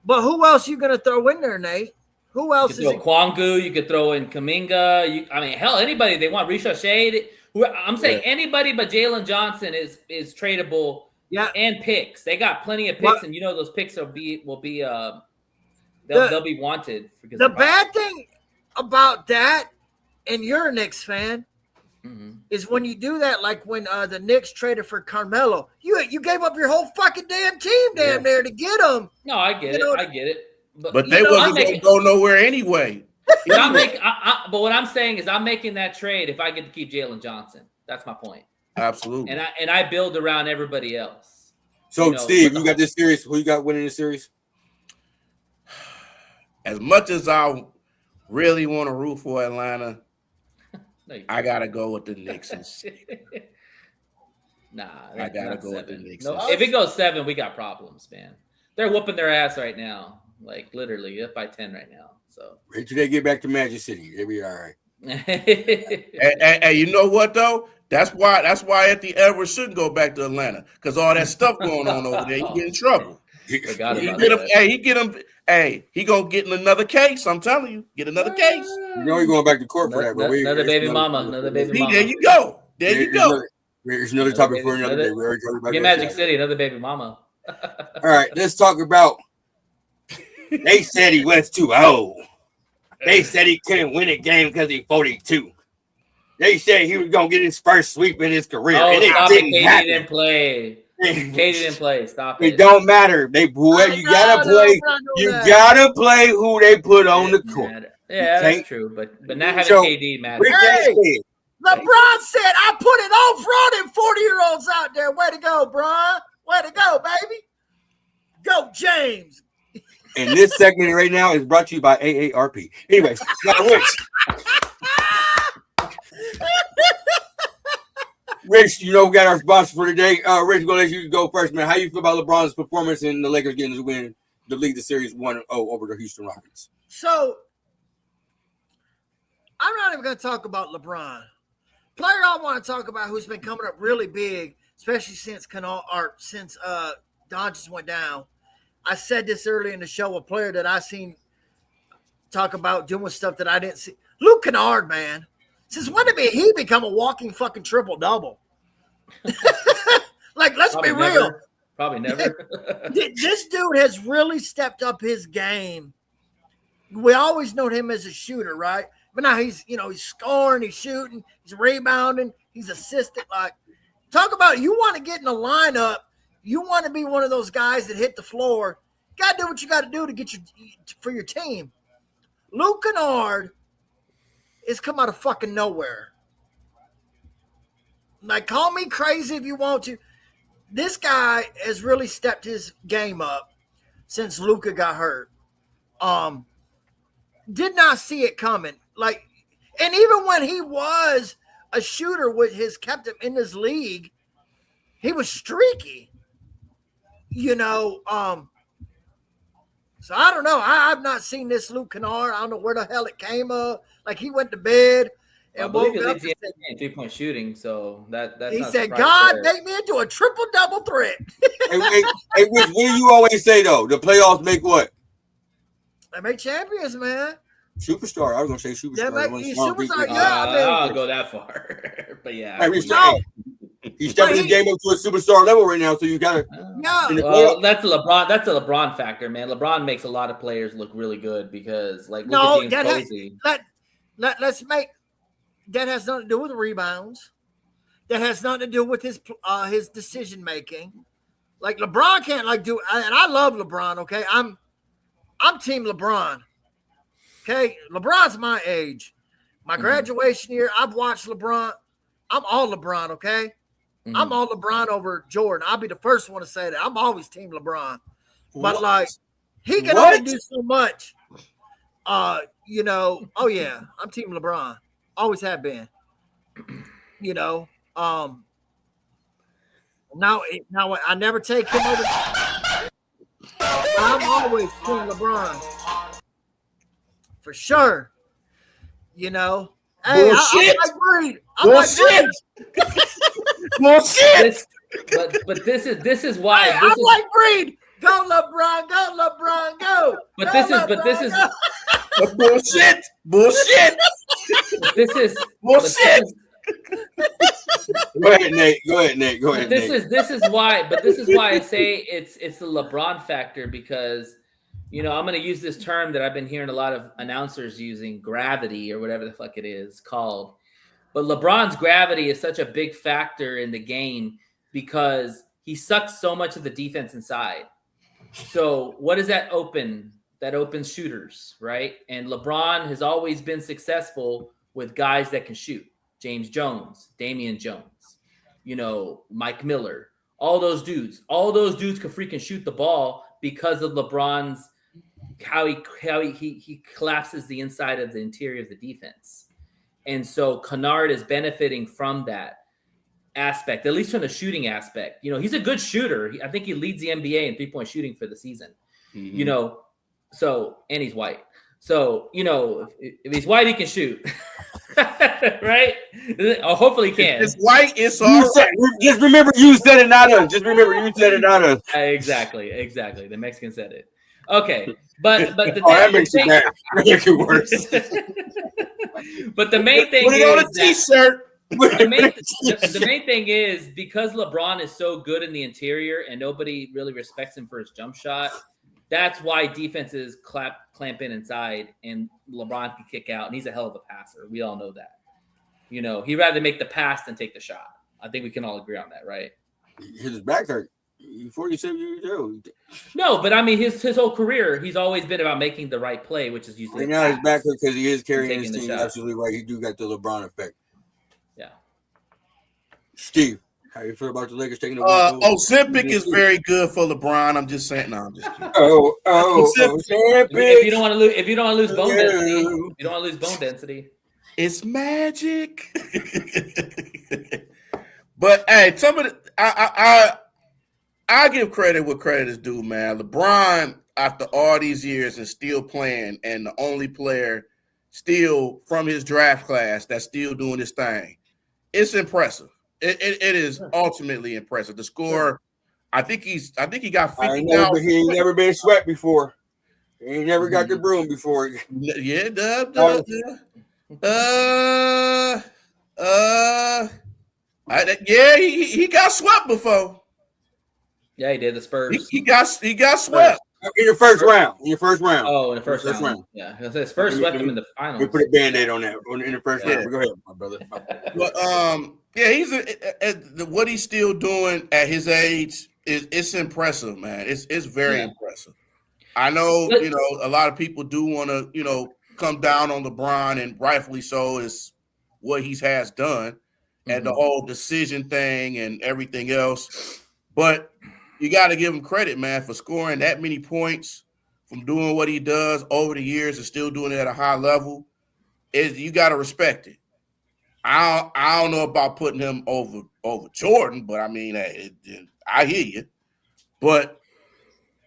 But who else you going to throw in there, Nate? Who else you could throw Kwangu, you could throw in Kuminga. Hell, anybody they want. Risha Shade. I'm saying anybody but Jalen Johnson is tradable. Yeah, and picks. They got plenty of picks, and you know those picks will be they'll be wanted. The bad thing about that, and you're a Knicks fan, is when you do that, like when the Knicks traded for Carmelo, you gave up your whole fucking damn team there to get him. No, I get it. I get it. But they wasn't going to go nowhere anyway. But what I'm saying is, I'm making that trade if I get to keep Jalen Johnson. That's my point. Absolutely. And I build around everybody else. So, Steve, you got this series. Who you got winning this series? As much as I really want to root for Atlanta, I gotta go with the Knicks. Nah, I gotta go with the Knicks. No, if it goes 7, we got problems, man. They're whooping their ass right now, like literally up by 10 right now. So wait till they get back to Magic City, they'll be all right. and you know what though? That's why Anthony Edwards shouldn't go back to Atlanta, because all that stuff going on over there, he get in trouble. He gonna get in another case. I'm telling you, get another case. You know he's going back to court for that. Another baby mama. There you go. There's another topic for another day. We already talked about Get Magic City, another baby mama. All right, let's talk about. They said he was too old. They said he couldn't win a game because he's 42. They said he was gonna get his first sweep in his career, and it didn't happen. Didn't play. Katie didn't play. Stop it. It don't matter. You gotta play. You gotta play who they put on the court. Yeah, that's true. But not having KD matters. Hey, LeBron said, "I put it on front and 40-year-olds out there. Way to go, Bron. Way to go, baby. Go, James." And this segment right now is brought to you by AARP. Anyways, now Rich, we got our sponsor for today. Rich, gonna let you go first, man. How you feel about LeBron's performance and the Lakers getting the win to lead the series 1-0 over the Houston Rockets? So, I'm not even going to talk about LeBron. Player I want to talk about who's been coming up really big, especially since Don just went down. I said this earlier in the show, a player that I seen talk about doing stuff that I didn't see. Luke Kennard, man. Since when did he become a walking fucking triple-double? Like, let's be real. Probably never. This dude has really stepped up his game. We always known him as a shooter, right? But now he's scoring, he's shooting, he's rebounding, he's assisting. Like, talk about you want to get in the lineup. You want to be one of those guys that hit the floor. You got to do what you got to do to get for your team. Luke Kennard is come out of fucking nowhere. Like, call me crazy if you want to. This guy has really stepped his game up since Luka got hurt. Did not see it coming. Like, and even when he was a shooter kept him in his league, he was streaky. So I don't know. I've not seen this Luke Kennard. I don't know where the hell it came up. Like, he went to bed and woke up and said, 3-point shooting. So that's he said, "God, make me into a triple-double threat." Hey, Rich, what do you always say though? The playoffs make what? They make champions, man. Superstar. I was gonna say superstar. Superstar. I'll go that far. But yeah. Hey, Rich, he's stepping his game up to a superstar level right now, so you gotta. Well, that's the LeBron. That's a LeBron factor, man. LeBron makes a lot of players look really good because, like, look at James Posey. That has nothing to do with the rebounds. That has nothing to do with his decision making. Like, LeBron can't do, and I love LeBron. Okay, I'm team LeBron. Okay, LeBron's my age. My graduation year, I've watched LeBron. I'm all LeBron. Okay. Mm-hmm. I'm all LeBron over Jordan. I'll be the first one to say that. I'm always team LeBron. But like, he can only do so much. Oh yeah, I'm team LeBron. Always have been. Now I never take him over. I'm always team LeBron. For sure. Hey, bullshit. Bullshit. Bullshit. But this is why. Hey, I'm like Breed. Go LeBron, go. But this is bullshit. This is bullshit. Go ahead, Nate. This is why I say it's the LeBron factor, because I'm going to use this term that I've been hearing a lot of announcers using, gravity or whatever the fuck it is called. But LeBron's gravity is such a big factor in the game because he sucks so much of the defense inside. So what does that open? that opens shooters, right? And LeBron has always been successful with guys that can shoot. James Jones, Damian Jones, Mike Miller, all those dudes. All those dudes can freaking shoot the ball because of LeBron's how he collapses the inside of the interior of the defense. And so Kennard is benefiting from that aspect, at least from the shooting aspect. He's a good shooter. I think he leads the NBA in 3-point shooting for the season. Mm-hmm. So, and he's white. So, if he's white, he can shoot. Right? Or hopefully he can. It's white, it's all right. Just remember you said it, not us. Just remember you said it, not us. Exactly. The Mexican said it. Okay. But the that makes it bad. That makes it worse. But the main thing Put it on a t-shirt. The main thing is because LeBron is so good in the interior and nobody really respects him for his jump shot. That's why defenses clamp in inside and LeBron can kick out, and he's a hell of a passer. We all know that. He'd rather make the pass than take the shot. I think we can all agree on that, right? His back hurt. 47 years old. No, but I mean his whole career, he's always been about making the right play, which is usually right now his back hurt because he is carrying his team. Absolutely right. He do got the LeBron effect. Yeah. Steve, how you feel about the Lakers taking the Ozempic is very good for LeBron. I'm just saying. No, I'm just kidding. Ozempic. If you don't want to lose bone density, it's magic. But hey, some of the I give credit where credit is due, man. LeBron, after all these years and still playing, and the only player still from his draft class that's still doing his thing, it's impressive. It is ultimately impressive. The score, I think he got 50 now. But he ain't never been swept before. He ain't never got the broom before. Yeah, he got swept before. Yeah, he did. The Spurs. He got swept in the first round. Oh, in the first round. Yeah, the Spurs swept him in the finals. We put a Band-Aid on that in the first round. Go ahead, my brother. But he's what he's still doing at his age it's impressive, man. It's very impressive. I know a lot of people do want to come down on LeBron, and rightfully so. Is what he has done and the whole decision thing and everything else, but you got to give him credit, man, for scoring that many points, from doing what he does over the years and still doing it at a high level. You got to respect it. I don't know about putting him over Jordan, but I mean, I hear you. But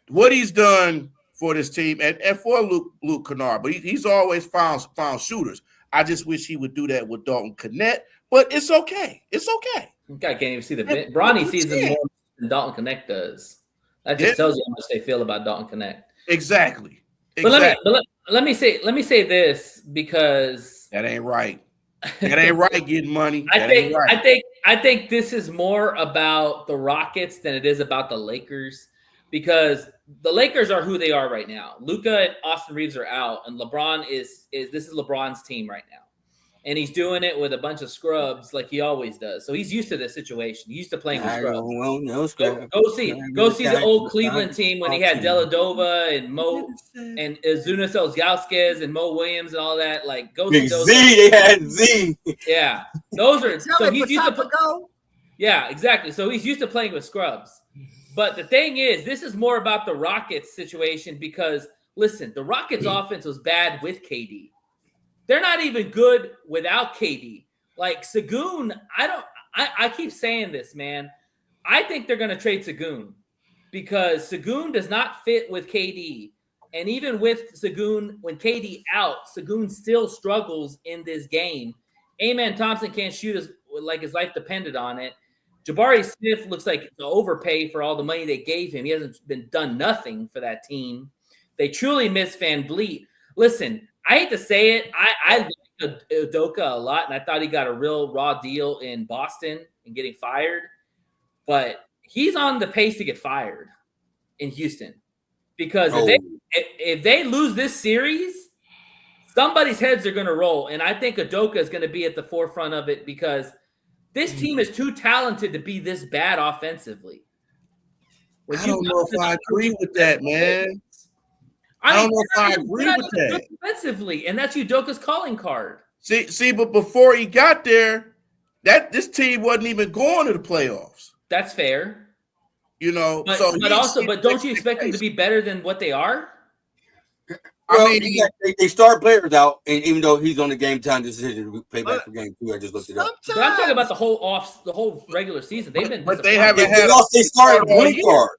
what he's done for this team and for Luke Kennard, but he's always found shooters. I just wish he would do that with Dalton Connect, but it's okay. It's okay. I can't even see the Bronny sees him more than Dalton Connect does. That just tells you how much they feel about Dalton Connect. Exactly. But let me say this, because that ain't right. That ain't right. Getting money. I think this is more about the Rockets than it is about the Lakers, because the Lakers are who they are right now. Luka and Austin Reeves are out, and LeBron is LeBron's team right now. And he's doing it with a bunch of scrubs like he always does. So he's used to this situation. He's used to playing with scrubs. Go see the old Cleveland team when he had Deladova and Mo and Zunas Ilgauskas and Mo Williams and all that. Like, go see those. They had Z. Yeah, those are. So he's used to. Yeah, exactly. So he's used to playing with scrubs. But the thing is, this is more about the Rockets situation, because listen, the Rockets offense was bad with KD. They're not even good without KD. Like Sagoon, I keep saying this, man. I think they're going to trade Sagoon, because Sagoon does not fit with KD. And even with Sagoon, when KD out, Sagoon still struggles in this game. Amen Thompson can't shoot like his life depended on it. Jabari Smith looks like the overpay for all the money they gave him. He hasn't done nothing for that team. They truly miss Van Vliet. Listen, I hate to say it. I like Udoka a lot, and I thought he got a real raw deal in Boston and getting fired. But he's on the pace to get fired in Houston, because if they lose this series, somebody's heads are going to roll. And I think Udoka is going to be at the forefront of it, because this team is too talented to be this bad offensively. I don't know if I agree with that, man. I don't know if I agree with that. Defensively, and that's Udoka's calling card. See, but before he got there, this team wasn't even going to the playoffs. That's fair. You know, but don't you expect them to be better than what they are? Well, I mean, they start players out, and even though he's on the game time decision to pay back for game 2, I just looked it up. But I'm talking about the whole regular season. They've been, but they haven't had. They lost their starting point guard.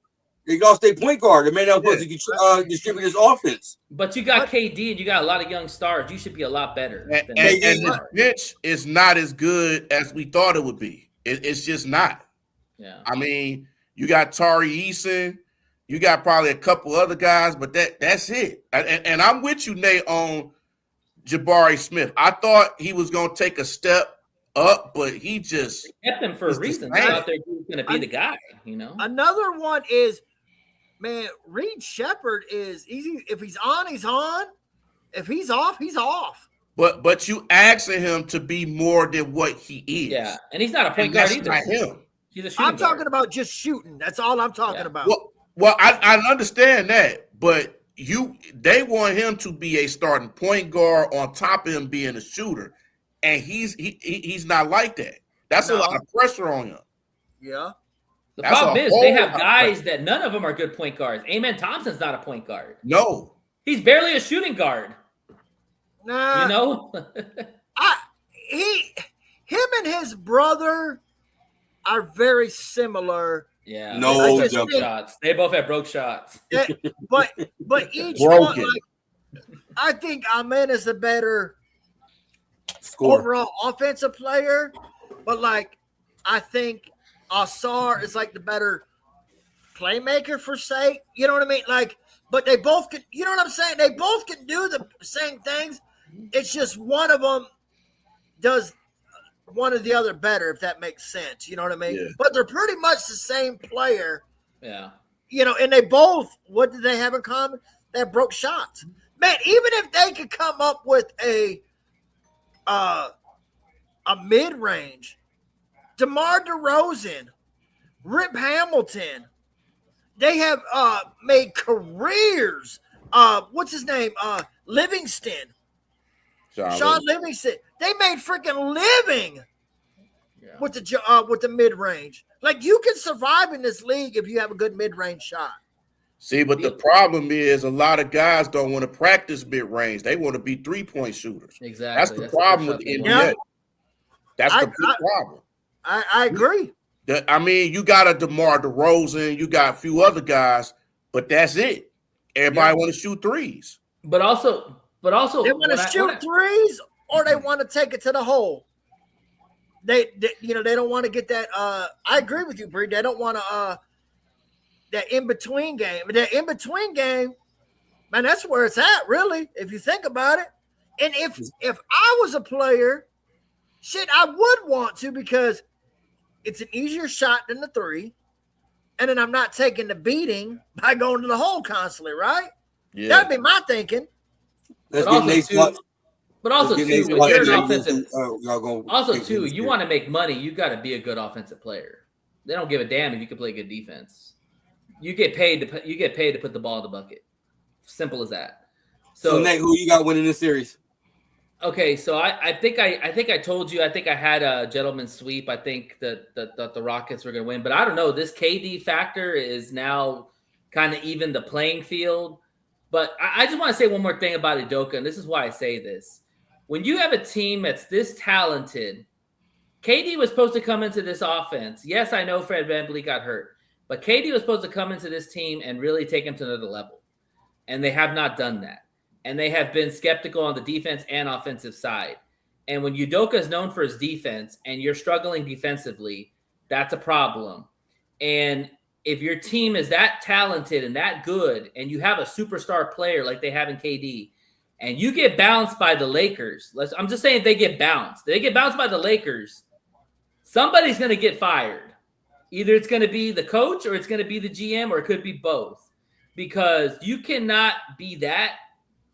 They lost their point guard. The man that was supposed to distribute his offense. But you got KD and you got a lot of young stars. You should be a lot better. And his bench is not as good as we thought it would be. It's just not. Yeah. I mean, you got Tari Eason. You got probably a couple other guys, but that's it. And I'm with you, Nate, on Jabari Smith. I thought he was going to take a step up, but he just kept him for a reason. I thought he was going to be the guy, you know. Another one is, man, Reed Shepherd is easy. If he's on, he's on. If he's off, he's off. But you asking him to be more than what he is. Yeah, and he's not a point guard either. Not him. He's a shooting I'm talking about just shooting. That's all I'm talking about. Well, I understand that, but they want him to be a starting point guard on top of him being a shooter, and he's not like that. That's a lot of pressure on him. Yeah. The problem is they have guys that none of them are good point guards. Amen Thompson's not a point guard. No. He's barely a shooting guard. Nah. You know? Him and his brother are very similar. Yeah. No jump shots. They both have broke shots. But each one, I think Amen is a better overall offensive player, but I think Asar is the better playmaker for sake. You know what I mean? But they both can. You know what I'm saying? They both can do the same things. It's just one of them does one or the other better, if that makes sense. You know what I mean? Yeah. But they're pretty much the same player. Yeah. You know, and they both, what do they have in common? They have broke shots. Man, even if they could come up with a mid-range, DeMar DeRozan, Rip Hamilton, they have made careers. What's his name? Livingston. Sean Livingston. They made freaking living with the mid-range. You can survive in this league if you have a good mid-range shot. See, but the problem is a lot of guys don't want to practice mid-range. They want to be three-point shooters. Exactly. That's the problem with the NBA. Yeah. That's the big problem. I agree. You got a DeMar DeRozan, you got a few other guys, but that's it. Everybody want to shoot threes. But also they want to shoot threes, or they want to take it to the hole. They don't want to get that. I agree with you, Bree. They don't want to that in between game. That in between game, man, that's where it's at, really. If you think about it, and if I was a player, shit, I would want to, because it's an easier shot than the three, and then I'm not taking the beating by going to the hole constantly, right? Yeah, that'd be my thinking. But also, too, you're an offensive. You want to make money, you got to be a good offensive player. They don't give a damn if you can play good defense. You get paid to put the ball in the bucket. Simple as that. So Nate, who you got winning this series? Okay, so I think I told you. I think I had a gentleman's sweep. I think that the Rockets were going to win, but I don't know. This KD factor is now kind of even the playing field. But I just want to say one more thing about Udoka, and this is why I say this. When you have a team that's this talented, KD was supposed to come into this offense. Yes, I know Fred VanVleet got hurt, but KD was supposed to come into this team and really take him to another level. And they have not done that. And they have been skeptical on the defense and offensive side. And when Udoka is known for his defense and you're struggling defensively, that's a problem. And if your team is that talented and that good, and you have a superstar player like they have in KD, and you get bounced by the Lakers, I'm just saying they get bounced. They get bounced by the Lakers, somebody's going to get fired. Either it's going to be the coach, or it's going to be the GM, or it could be both. Because you cannot be that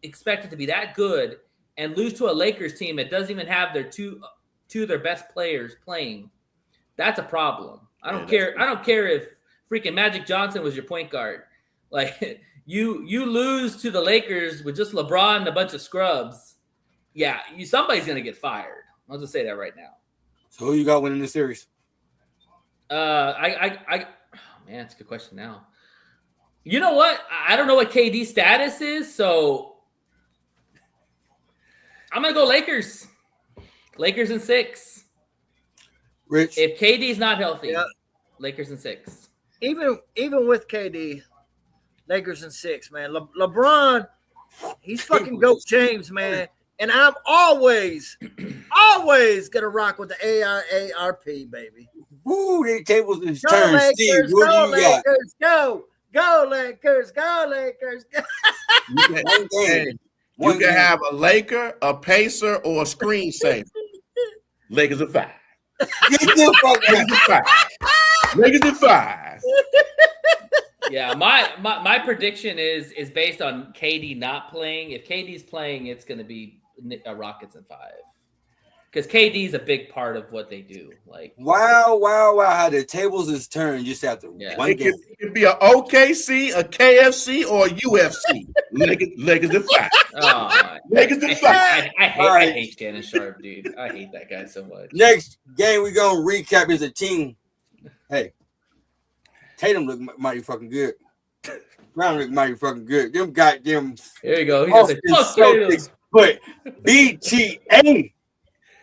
expected to be that good and lose to a Lakers team that doesn't even have their two of their best players playing. That's a problem. I don't care if freaking Magic Johnson was your point guard. you lose to the Lakers with just LeBron and a bunch of scrubs. Yeah, somebody's gonna get fired. I'll just say that right now. So who you got winning this series? Oh man, that's a good question now. You know what? I don't know what KD's status is, so I'm gonna go Lakers. Lakers in 6. Rich, If KD's not healthy, Lakers in 6. Even with KD, Lakers in 6, man. LeBron, he's fucking GOAT James, man. And I'm always gonna rock with the ARP, baby. woo, the tables is Go turned. Lakers, Steve, what go do you got? Lakers, go Lakers, go Lakers, go. You can have a Laker, a Pacer, or a screensaver. Lakers at 5. Get the fuck out. Lakers at 5. Yeah, my prediction is based on KD not playing. If KD's playing, it's going to be Rockets in 5 because KD's a big part of what they do. Like Wow, how the tables is turned just after one game. It could be an OKC, a KFC, or a UFC. Lakers at 5. Oh, Lakers at 5. I hate Shannon Sharp, dude. I hate that guy so much. Next game we gonna recap is a team. Hey, Tatum look mighty fucking good. Brown look mighty fucking good. Them goddamn There you go. He just Celtics put BTA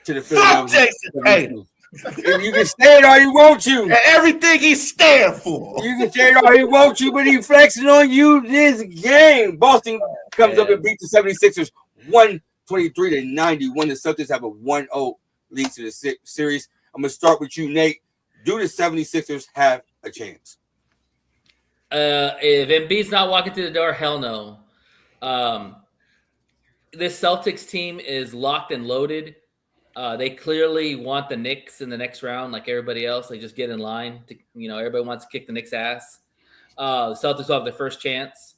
to the Fuck Philadelphia. Jason Tatum. If you can say it all you want to. And everything he stand for. You can say it all you want to, but he flexing on you this game. Boston comes up and beats the 76ers 123-91. The Celtics have a 1-0 lead to the series. I'm going to start with you, Nate. Do the 76ers have a chance? If Embiid's not walking through the door, hell no. This Celtics team is locked and loaded. They clearly want the Knicks in the next round, like everybody else. They just get in line. Everybody wants to kick the Knicks' ass. The Celtics will have their first chance,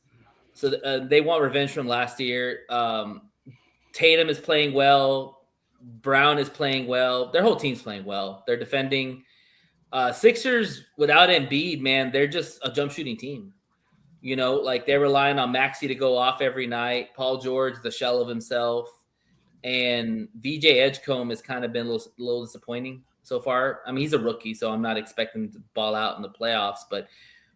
so they want revenge from last year. Tatum is playing well. Brown is playing well. Their whole team's playing well. They're defending. Sixers without Embiid, man, they're just a jump shooting team. Like they're relying on Maxey to go off every night. Paul George, the shell of himself. And VJ Edgecombe has kind of been a little disappointing so far. I mean, he's a rookie, so I'm not expecting him to ball out in the playoffs. But,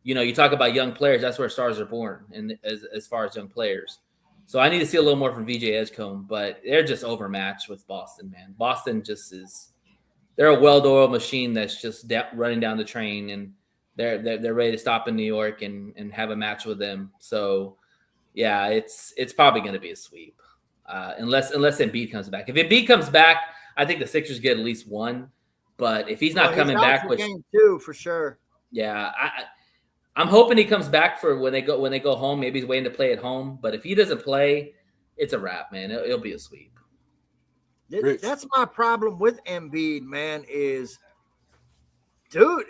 you talk about young players, that's where stars are born, and as far as young players. So I need to see a little more from VJ Edgecombe, but they're just overmatched with Boston, man. Boston just is – they're a well-oiled machine that's just running down the train, and they're ready to stop in New York and have a match with them. So, yeah, it's probably going to be a sweep. Unless Embiid comes back. If Embiid comes back, I think the Sixers get at least one. But if he's not coming back, which game 2 for sure. Yeah, I'm hoping he comes back for when they go home. Maybe he's waiting to play at home. But if he doesn't play, it's a wrap, man. It'll be a sweep. That's my problem with Embiid, man. Is dude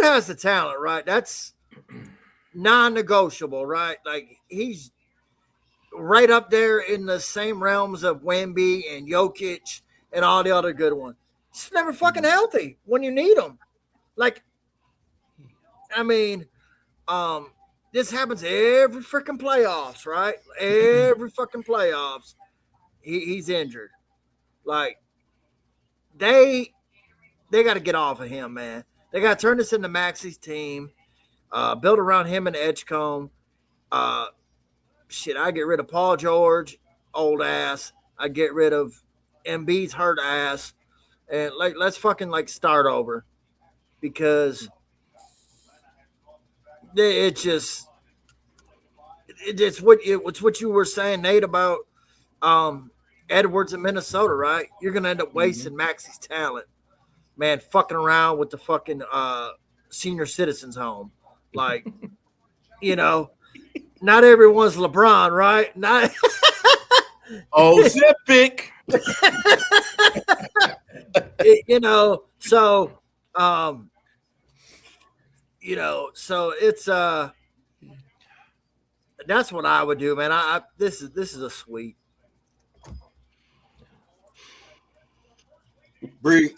has the talent, right? That's non-negotiable, right? Like he's right up there in the same realms of Wemby and Jokic and all the other good ones. He's never fucking healthy when you need him. Like, I mean, this happens every freaking playoffs, right? Every fucking playoffs, he's injured. Like, they got to get off of him, man. They got to turn this into Maxey's team, build around him and Edgecombe. I get rid of Paul George, old ass. I get rid of Embiid's hurt ass, and let's fucking start over, because it's what you were saying, Nate, about Edwards in Minnesota, right? You're gonna end up wasting Maxey's talent, man, fucking around with the fucking senior citizens home, like Not everyone's LeBron, right? Not Zipic. So it's that's what I would do, man. This is a sweep. Bree.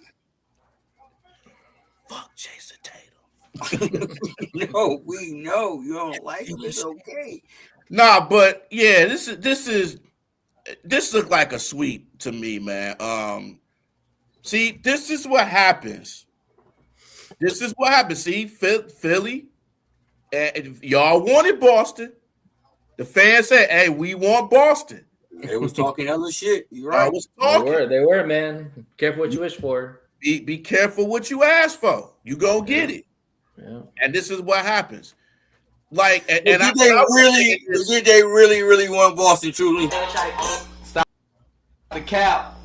Fuck Jason Tatum. No, we know you don't like him. It's okay. Nah, but yeah, this looked like a sweep to me, man. See, this is what happens. This is what happens. See, Philly, and y'all wanted Boston. The fans said, "Hey, we want Boston." They was talking other shit. You're right. They were, man. Careful what you wish for. Be careful what you ask for. You gonna get it. Yeah. And this is what happens. Like, and did they really want Boston? Truly, stop the cap.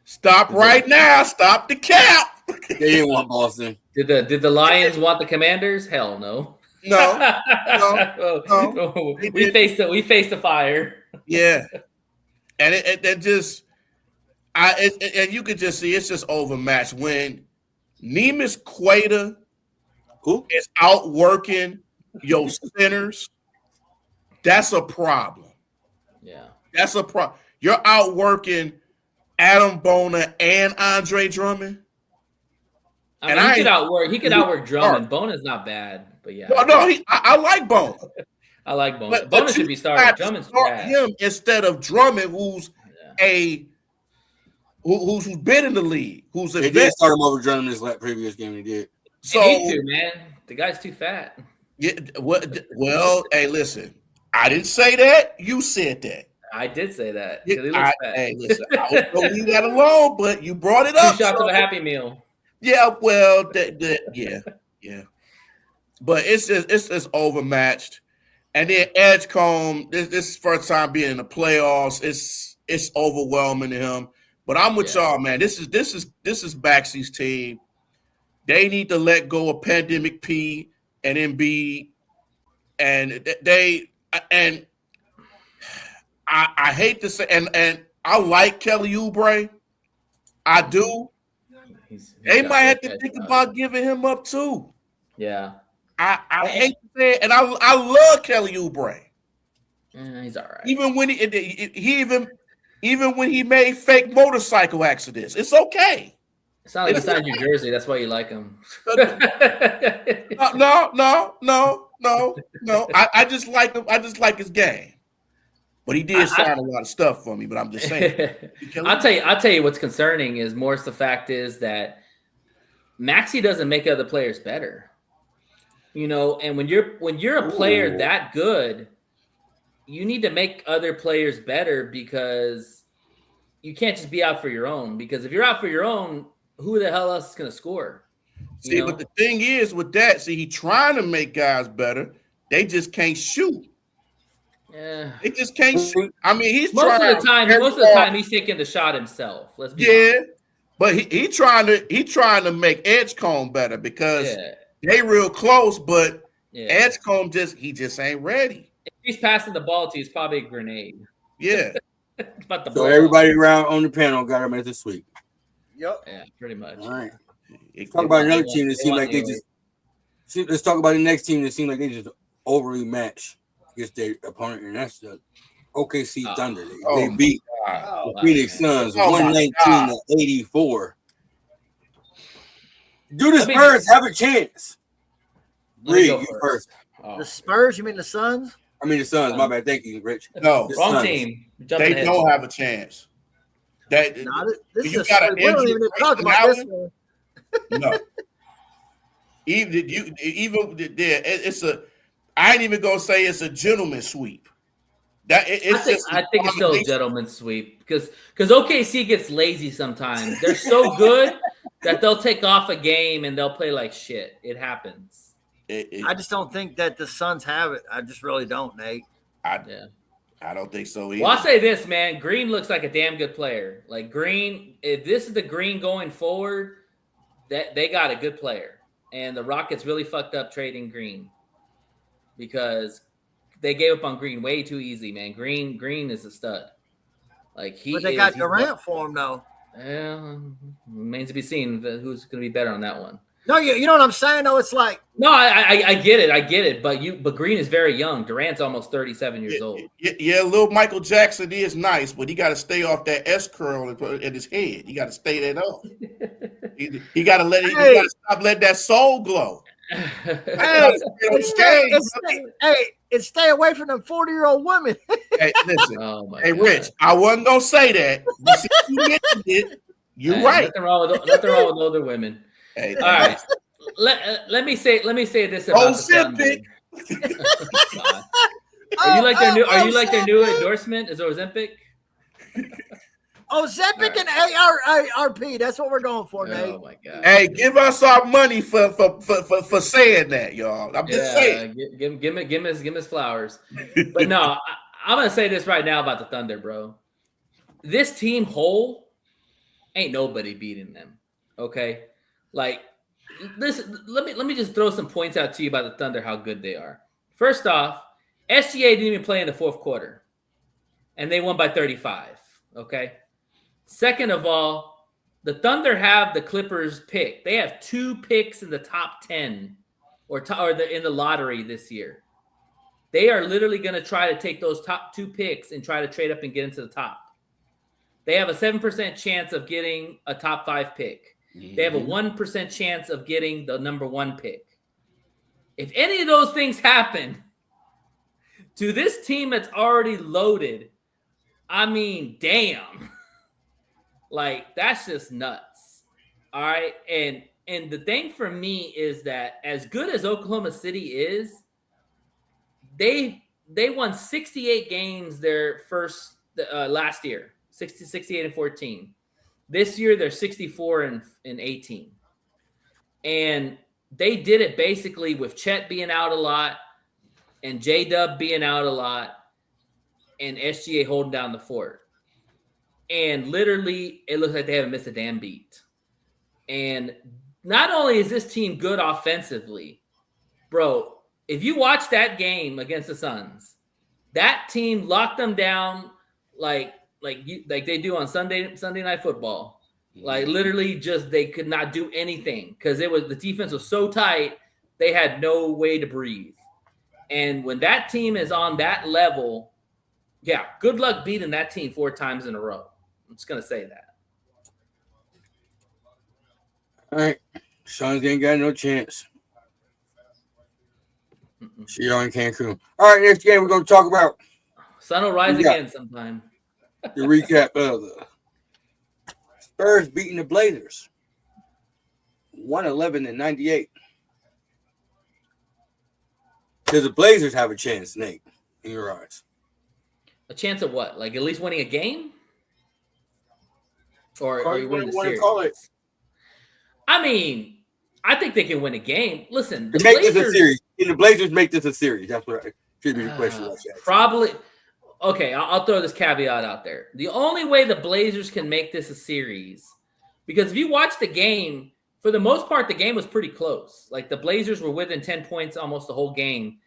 Stop right now. Stop the cap. They didn't want Boston. Did the Lions want the Commanders? Hell no. No. We faced the fire. Yeah, and it just, and you could just see it's just overmatched when Nemus Quater is outworking your centers. That's a problem. Yeah, that's a problem. You're outworking Adam Boner and Andre Drummond. He could outwork Drummond. Bona's not bad, but yeah. No, I like Boner. I like Boner. Boner should be started. Drummond's bad. Him instead of Drummond, who's who's been in the league. They did start him over Drummond this previous game. They did. So they need to, man. The guy's too fat. Yeah. Well, hey, listen. I didn't say that. You said that. I did say that. He looks fat. Hey, listen. I was gonna leave that alone, but you brought it up. 2 shots of a Happy Meal. Yeah. Well. Yeah. But it's just overmatched. And then Edgecombe, this is first time being in the playoffs. It's overwhelming to him. But I'm with y'all, man. This is Baxie's team. They need to let go of Pandemic P and Embiid, and I hate to say, and I like Kelly Oubre. I do. They might have to think about giving him up too. Yeah. I hate to say it, and I love Kelly Oubre. He's all right. Even when even when he made fake motorcycle accidents, it's okay. It's not like he signed your jersey. That's why you like him. No. I just like him. I just like his game. But he did sign a lot of stuff for me. But I'm just saying. I'll tell you what's concerning is more the fact is that Maxey doesn't make other players better. You know, and when you're a player that good, you need to make other players better because you can't just be out for your own. Because if you're out for your own, who the hell else is going to score? See, but the thing is with that, he's trying to make guys better. They just can't shoot. Yeah. They just can't shoot. I mean, he's most trying. Most of the time, he's taking the shot himself. Let's be honest. But he trying to make Edgecombe better because they real close. But Edgecombe just ain't ready. If he's passing the ball to you, it's probably a grenade. Yeah. So everybody around on the panel got him at this week. Yep. Yeah, pretty much. All right. Talk about another team that seemed like they just. Let's talk about the next team that seemed like they just overly matched against their opponent, and that's the OKC Thunder. They beat the Phoenix Suns 119-84. Do the Spurs have a chance? Reed, you first. The Spurs? You mean the Suns? I mean the Suns. My bad. Thank you, Rich. No, wrong team. They don't have a chance. This you is got an we don't even talk about this one. No. It's a. I ain't even gonna say it's a gentleman's sweep. I think it's still a gentleman's sweep because OKC gets lazy sometimes. They're so good that they'll take off a game and they'll play like shit. It happens. I just don't think that the Suns have it. I just really don't, Nate. I don't think so either. Well, I'll say this, man. Green looks like a damn good player. Like Green, if this is the Green going forward, that they got a good player. And the Rockets really fucked up trading Green because they gave up on Green way too easy, man. Green is a stud. But they got Durant for him, though. Yeah, remains to be seen who's going to be better on that one. No, you know what I'm saying? Though it's like no, I get it. But Green is very young. Durant's almost 37 years old. Yeah, little Michael Jackson is nice, but he got to stay off that S curl in his head. He got to stay that off. he got to let it. He got to stop letting that soul glow. hey, stay away from them 40-year-old women. Hey, listen. Oh my God. God. Rich, I wasn't gonna say that. You mentioned it. You're right. Nothing wrong with older women. Hey, all right. Let me say this about the Thunder. Are you like their new endorsement? Is Ozempic? Ozempic and ARP. That's what we're going for, Nate. Oh my God. Hey, give us our money for saying that, y'all. I'm just saying. Give him his flowers. But no, I'm gonna say this right now about the Thunder, bro. This team whole ain't nobody beating them. Okay, like listen. Let me just throw some points out to you about the Thunder, how good they are. First off, SGA didn't even play in the fourth quarter, and they won by 35. Okay. Second of all, the Thunder have the Clippers pick. They have 2 picks in the top 10 or in the lottery this year. They are literally going to try to take those top 2 picks and try to trade up and get into the top. They have a 7% chance of getting a top 5 pick. They have a 1% chance of getting the number 1 pick. If any of those things happen to this team that's already loaded, I mean, damn. Like, that's just nuts. All right. And the thing for me is that as good as Oklahoma City is, they won 68 games their first last year, 68-14. This year they're 64-18. And they did it basically with Chet being out a lot and J-Dub being out a lot and SGA holding down the fort. And literally, it looks like they haven't missed a damn beat. And not only is this team good offensively, bro, if you watch that game against the Suns, that team locked them down like they do on Sunday Night Football. Like literally, just they could not do anything because the defense was so tight they had no way to breathe. And when that team is on that level, yeah, good luck beating that team 4 times in a row. I'm just going to say that. All right. Suns ain't got no chance. She on Cancun. All right, next game we're going to talk about. Sun will rise again sometime. The recap of the Spurs beating the Blazers. 111-98. Does the Blazers have a chance, Nate, in your eyes? A chance of what? Like at least winning a game? Or you winning the series? Call it. I mean, I think they can win a game. Listen, the Blazers, this a series. Can the Blazers make this a series? That's what should be the question. Probably. Okay, I'll throw this caveat out there. The only way the Blazers can make this a series, because if you watch the game, for the most part, the game was pretty close. Like the Blazers were within 10 points almost the whole game.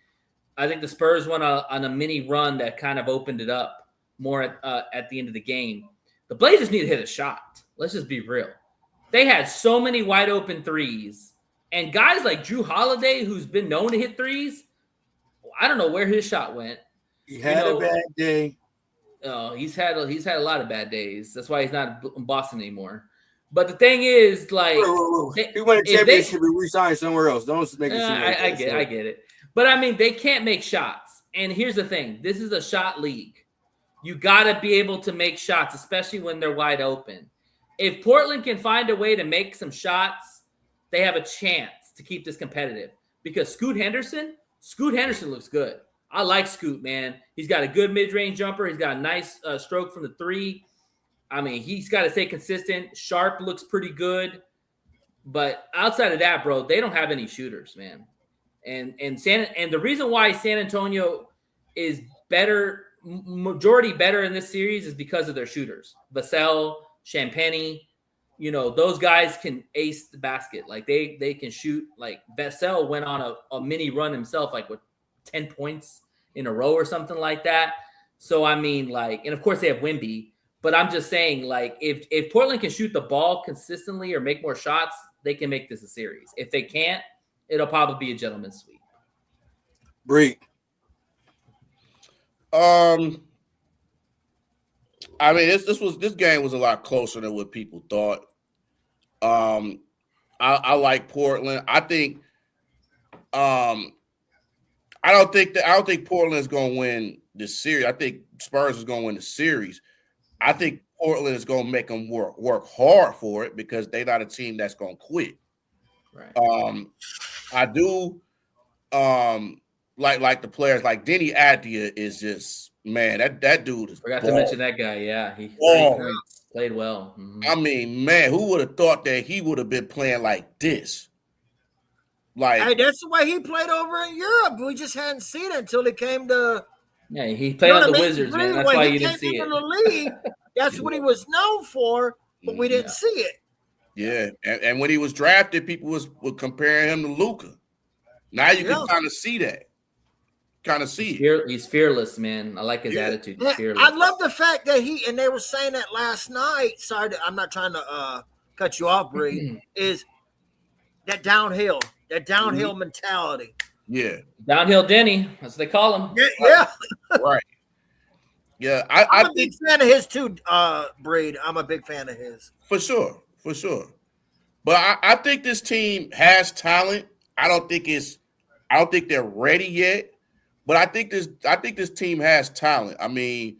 I think the Spurs went on a mini run that kind of opened it up more at the end of the game. The Blazers need to hit a shot. Let's just be real. They had so many wide open threes. And guys like Drew Holiday, who's been known to hit threes, I don't know where his shot went. He had a bad day. Oh, he's had a lot of bad days. That's why he's not in Boston anymore. But the thing is, like, he won a championship and re-signed somewhere else. Don't make it seem like I get it. But I mean, they can't make shots. And here's the thing: this is a shot league. You got to be able to make shots, especially when they're wide open. If Portland can find a way to make some shots, they have a chance to keep this competitive. Because Scoot Henderson looks good. I like Scoot, man. He's got a good mid-range jumper. He's got a nice stroke from the 3. I mean, he's got to stay consistent. Sharp looks pretty good. But outside of that, bro, they don't have any shooters, man. And the reason why San Antonio is better, majority better in this series is because of their shooters. Vassell, Champagny, those guys can ace the basket. Like they can shoot. Like Vassell went on a mini run himself, like with 10 points in a row or something like that. So I mean, like, and of course they have Wemby, but I'm just saying, like, if Portland can shoot the ball consistently or make more shots, they can make this a series. If they can't, it'll probably be a gentleman's sweep. Bree. I mean, this game was a lot closer than what people thought. I like Portland. I think I don't think Portland is going to win this series. I think Spurs is going to win the series. I think Portland is going to make them work hard for it because they're not a team that's going to quit. Right. I do like the players like Denny Adia is just, man, that dude is Forgot to mention that guy. Yeah, he played well. Mm-hmm. I mean, man, who would have thought that he would have been playing like this? Like, hey, that's the way he played over in Europe. We just hadn't seen it until he came to. Yeah, he played on the Wizards, man. That's why you didn't see it. In the league, that's what he was known for, but we didn't see it. Yeah, and when he was drafted, people were comparing him to Luka. Now you can kind of see that. He's fearless, man. I like his attitude. He's fearless. I love the fact that and they were saying that last night. Sorry, I'm not trying to cut you off, Bree. Is that downhill mentality? Yeah, downhill Denny. That's what they call him. Yeah. Right. Yeah, I'm a big fan of his too, Breed. I'm a big fan of his. For sure. But I think this team has talent. I don't think they're ready yet. But I think this team has talent. I mean,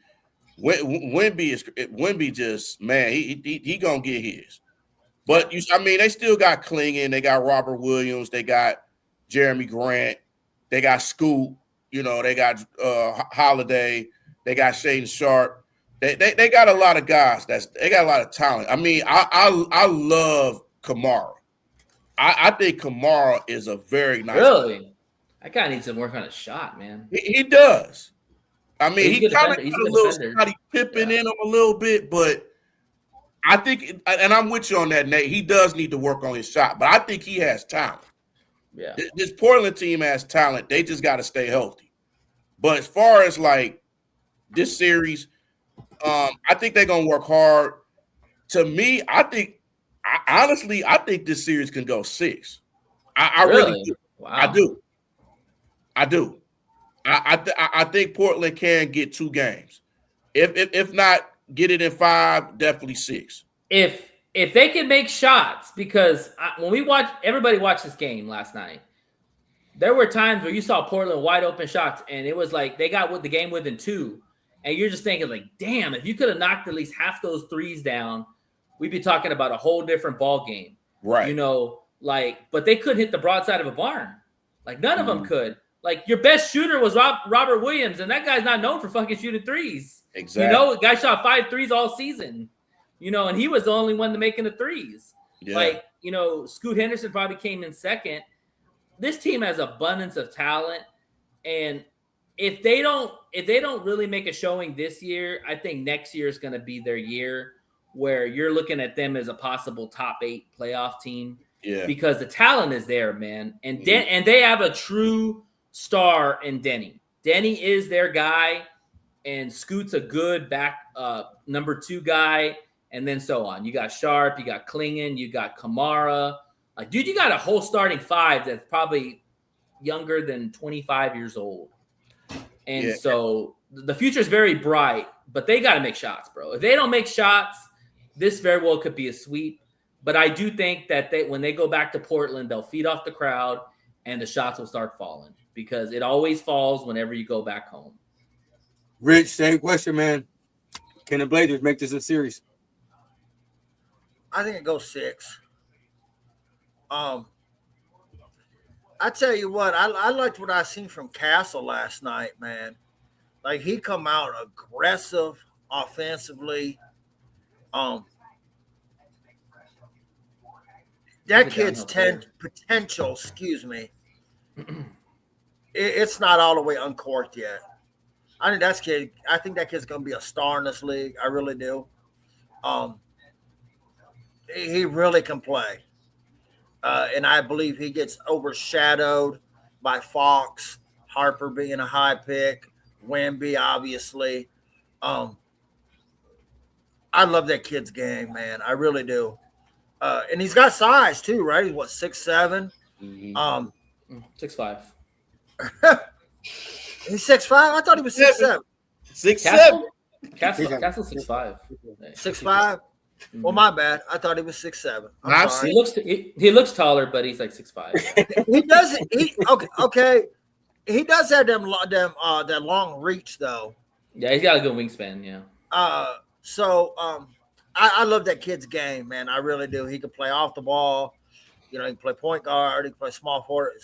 Wemby just, man, he gonna get his. But they still got Klingon, they got Robert Williams, they got Jeremy Grant, they got Scoot, they got Holiday, they got Shaden Sharp. They got a lot of guys. They got a lot of talent. I mean, I love Kamara. I think Kamara is a very nice Really? Player. That guy needs to work on his shot, man. He does. I mean, he kind of got a little defender. Scottie Pippen in him a little bit, but I think, and I'm with you on that, Nate, he does need to work on his shot, but I think he has talent. Yeah. This Portland team has talent. They just got to stay healthy. But as far as like this series, I think they're going to work hard. To me, honestly, I think this series can go 6. I really do. Wow. I do. I think Portland can get 2 games. If not, get it in 5, definitely 6. If they can make shots, because when everybody watched this game last night, there were times where you saw Portland wide open shots, and it was like they got the game within 2, and you're just thinking like, damn, if you could have knocked at least half those threes down, we'd be talking about a whole different ball game. Right. But they couldn't hit the broadside of a barn. Like none of them could. Like your best shooter was Robert Williams, and that guy's not known for fucking shooting threes. Exactly. The guy shot 5 threes all season. And he was the only one making the threes. Yeah. Scoot Henderson probably came in second. This team has abundance of talent, and if they don't really make a showing this year, I think next year is going to be their year where you're looking at them as a possible top 8 playoff team. Yeah. Because the talent is there, man, and and they have a true star in Denny. Denny is their guy, and Scoot's a good back number 2 guy, and then so on. You got Sharp, you got Klingon, you got Kamara. Like, dude, you got a whole starting 5 that's probably younger than 25 years old. And so the future is very bright, but they got to make shots, bro. If they don't make shots, this very well could be a sweep. But I do think that when they go back to Portland, they'll feed off the crowd and the shots will start falling because it always falls whenever you go back home. Rich, same question, man. Can the Blazers make this a series? I think it goes 6. I tell you what, I liked what I seen from Castle last night, man. Like he come out aggressive offensively. That kid's potential, it's not all the way uncorked yet. I think that kid's gonna be a star in this league. I really do. He really can play. And I believe he gets overshadowed by Fox, Harper being a high pick, Wemby, obviously. I love that kid's game, man. I really do. And he's got size too, right? He's what 6'7". 6'5". He's 6'5". I thought he was 6'7". 6'7". Castle 6'5". 6'5". Well, my bad. I thought he was 6'7". I'm sorry. He looks taller, but he's like 6'5". He doesn't. Okay. He does have that long reach though. Yeah, he's got a good wingspan. Yeah. I love that kid's game, man. I really do. He can play off the ball. You know, he can play point guard. He can play small forward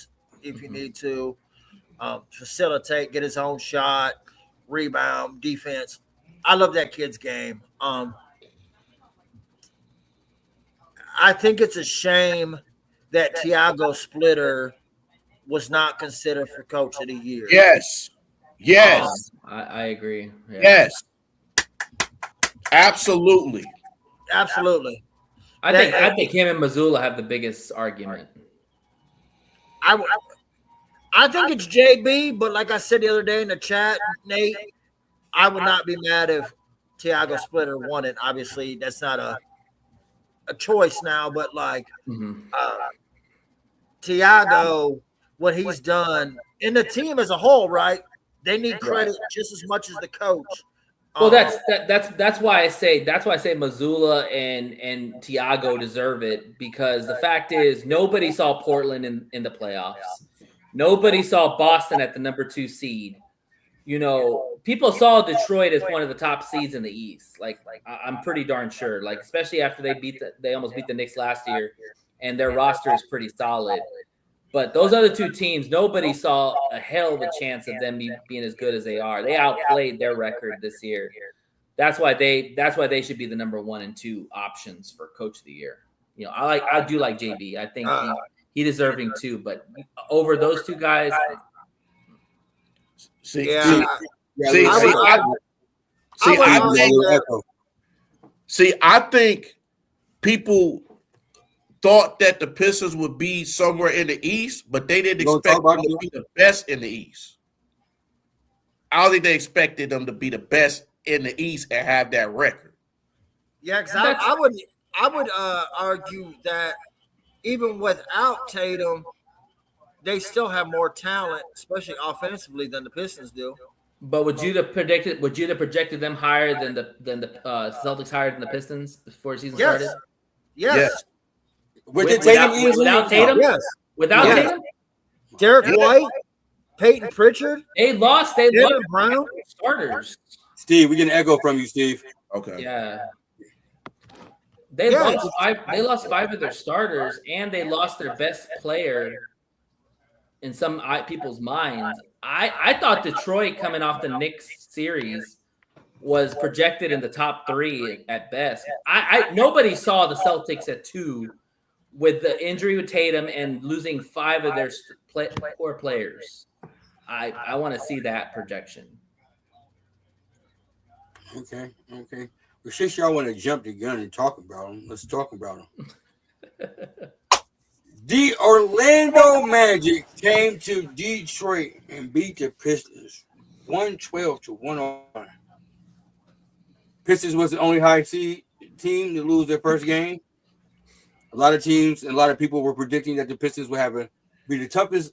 if you need to. Facilitate, get his own shot, rebound, defense. I love that kid's game. I think it's a shame that Tiago Splitter was not considered for Coach of the Year. Yes. I agree. Yeah. Yes. Absolutely. I think him and Mazzulla have the biggest argument. I think it's JB, but like I said the other day in the chat, Nate, I would not be mad if Tiago Splitter won it. Obviously, that's not a choice now, but like Tiago, what he's done, and the team as a whole, right? They need credit just as much as the coach. Well, that's why I say Mazzulla and Tiago deserve it, because the fact is nobody saw Portland in the playoffs. Nobody saw Boston at the number 2 seed. You know, people saw Detroit as one of the top seeds in the East. Like I'm pretty darn sure. Like, especially after they almost beat the Knicks last year, and their roster is pretty solid. But those other 2 teams, nobody saw a hell of a chance of them being as good as they are. They outplayed their record this year. That's why they should be the number 1 and 2 options for Coach of the Year. You know, I do like JB. I think he deserving too, but over those 2 guys. I think people thought that the Pistons would be somewhere in the East, but they didn't expect them to be the best in the East. I don't think they expected them to be the best in the East and have that record. Yeah, because I would argue that even without Tatum, they still have more talent, especially offensively, than the Pistons do. But would you have projected them higher than the Celtics higher than the Pistons before the season started? Yes. Without Tatum? Yes. Without Tatum? Derek White, Peyton Pritchard. They lost Brown starters. Steve, we get an echo from you, Steve. Okay. Yeah. They lost 5 of their starters, and they lost their best player in some people's minds. I thought Detroit, coming off the Knicks series, was projected in the top 3 at best. Nobody saw the Celtics at 2 with the injury with Tatum and losing 5 of their core players. I want to see that projection. Okay. Well, since y'all want to jump the gun and talk about them, let's talk about them. The Orlando Magic came to Detroit and beat the Pistons 112-101. Pistons was the only high seed team to lose their first game. A lot of teams and a lot of people were predicting that the Pistons would be the toughest,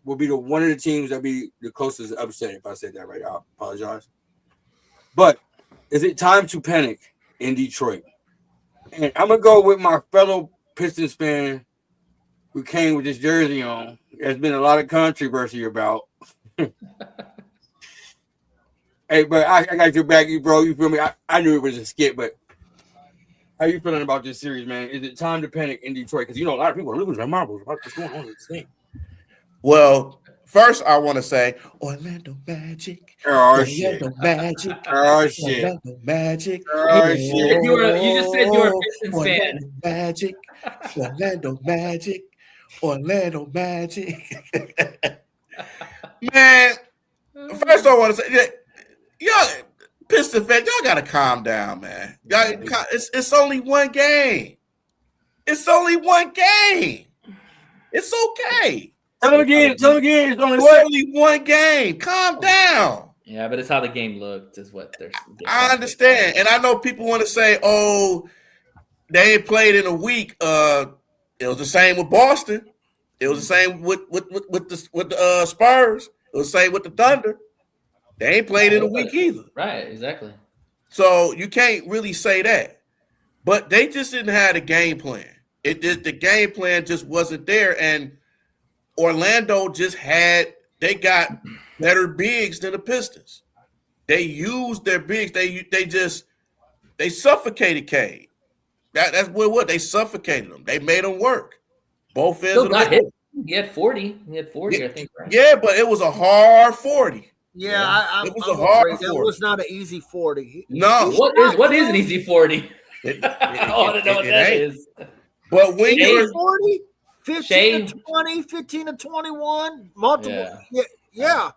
will be one of the teams that be the closest upset. If I said that right, I apologize. But is it time to panic in Detroit? And I'm gonna go with my fellow Pistons fan who came with this jersey on. There's been a lot of controversy about. Hey, but I got your back, you bro. You feel me? I knew it was a skit, but how you feeling about this series, man? Is it time to panic in Detroit? Because a lot of people are losing their marbles about what's going on in this thing. Well, first I want to say Orlando Magic. Orlando Magic. Orlando Magic. You just said you were a Pistons fan. Magic. Orlando Magic. Orlando Magic. Man, first I want to say, y'all Piston fans, y'all gotta calm down, man. It's only one game. It's only one game. It's okay. Tell them again. It's only one game. Calm down. Yeah, but it's how the game looked, is what they're I understand. And I know people want to say, oh, they ain't played in a week. It was the same with Boston. It was the same with the Spurs. It was the same with the Thunder. They ain't played in a week either. Right, exactly. So you can't really say that. But they just didn't have a game plan. The game plan just wasn't there. And Orlando they got better bigs than the Pistons. They used their bigs. They suffocated Cade. That's what they suffocated them. They made them work. Both ends of the floor. He had 40. He had 40, I think. Right? Yeah, but it was a hard 40. Yeah, it was a hard 40. That was not an easy 40. No. What is an easy 40? I want to know what that is. But when you're 40, 15 to 20, 15 to 21, multiple. Yeah.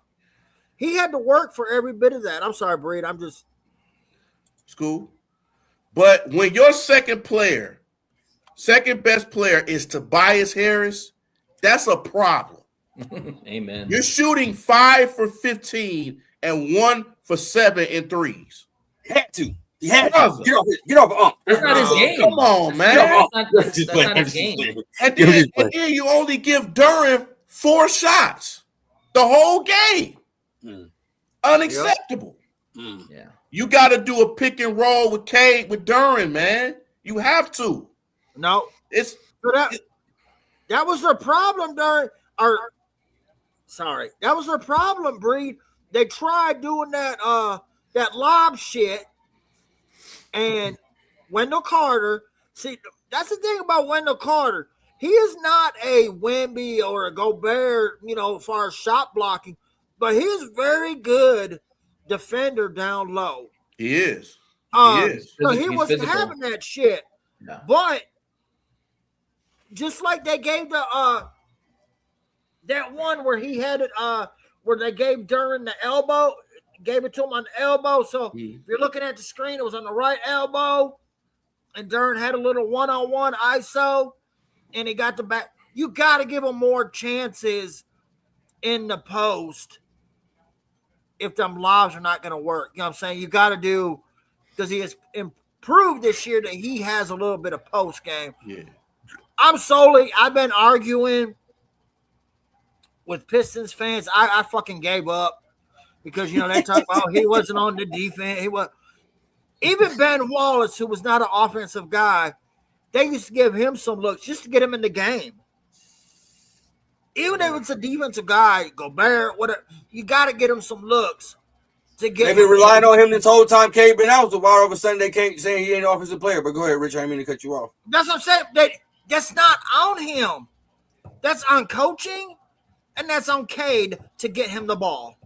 He had to work for every bit of that. I'm sorry, Breed. I'm just school. But when your second best player is Tobias Harris, that's a problem. Amen. You're shooting 5 for 15 and 1 for 7 in threes. He had to. Get off. That's not his game. Come on, man. That's not his game. And then you only give Durham 4 shots the whole game. Unacceptable. Yeah. You got to do a pick and roll with Durham, man. You have to. No, that was their problem during. That was their problem, Breed. They tried doing that lob shit, and Wendell Carter. See, that's the thing about Wendell Carter. He is not a Wemby or a Gobert, as far as shot blocking, but he is very good defender down low. He is. So he wasn't having that shit. No. But just like they gave that one where he had it, where they gave Duran the elbow, gave it to him on the elbow. So if you're looking at the screen, it was on the right elbow, and Duran had a little one-on-one ISO, and he got the back. You got to give him more chances in the post if them lobs are not going to work. You know what I'm saying? You got to do, because he has improved this year that he has a little bit of post game. Yeah. I've been arguing with Pistons fans. I fucking gave up because, they talk about he wasn't on the defense. Even Ben Wallace, who was not an offensive guy, they used to give him some looks just to get him in the game. Even if it's a defensive guy, Gobert, whatever, you got to get him some looks to get. They've been relying on him this whole time. Cade been out, so why all of a sudden they can't say he ain't an offensive player? But go ahead, Rich. I didn't mean to cut you off. That's what I'm saying. That's not on him. That's on coaching, and that's on Cade to get him the ball.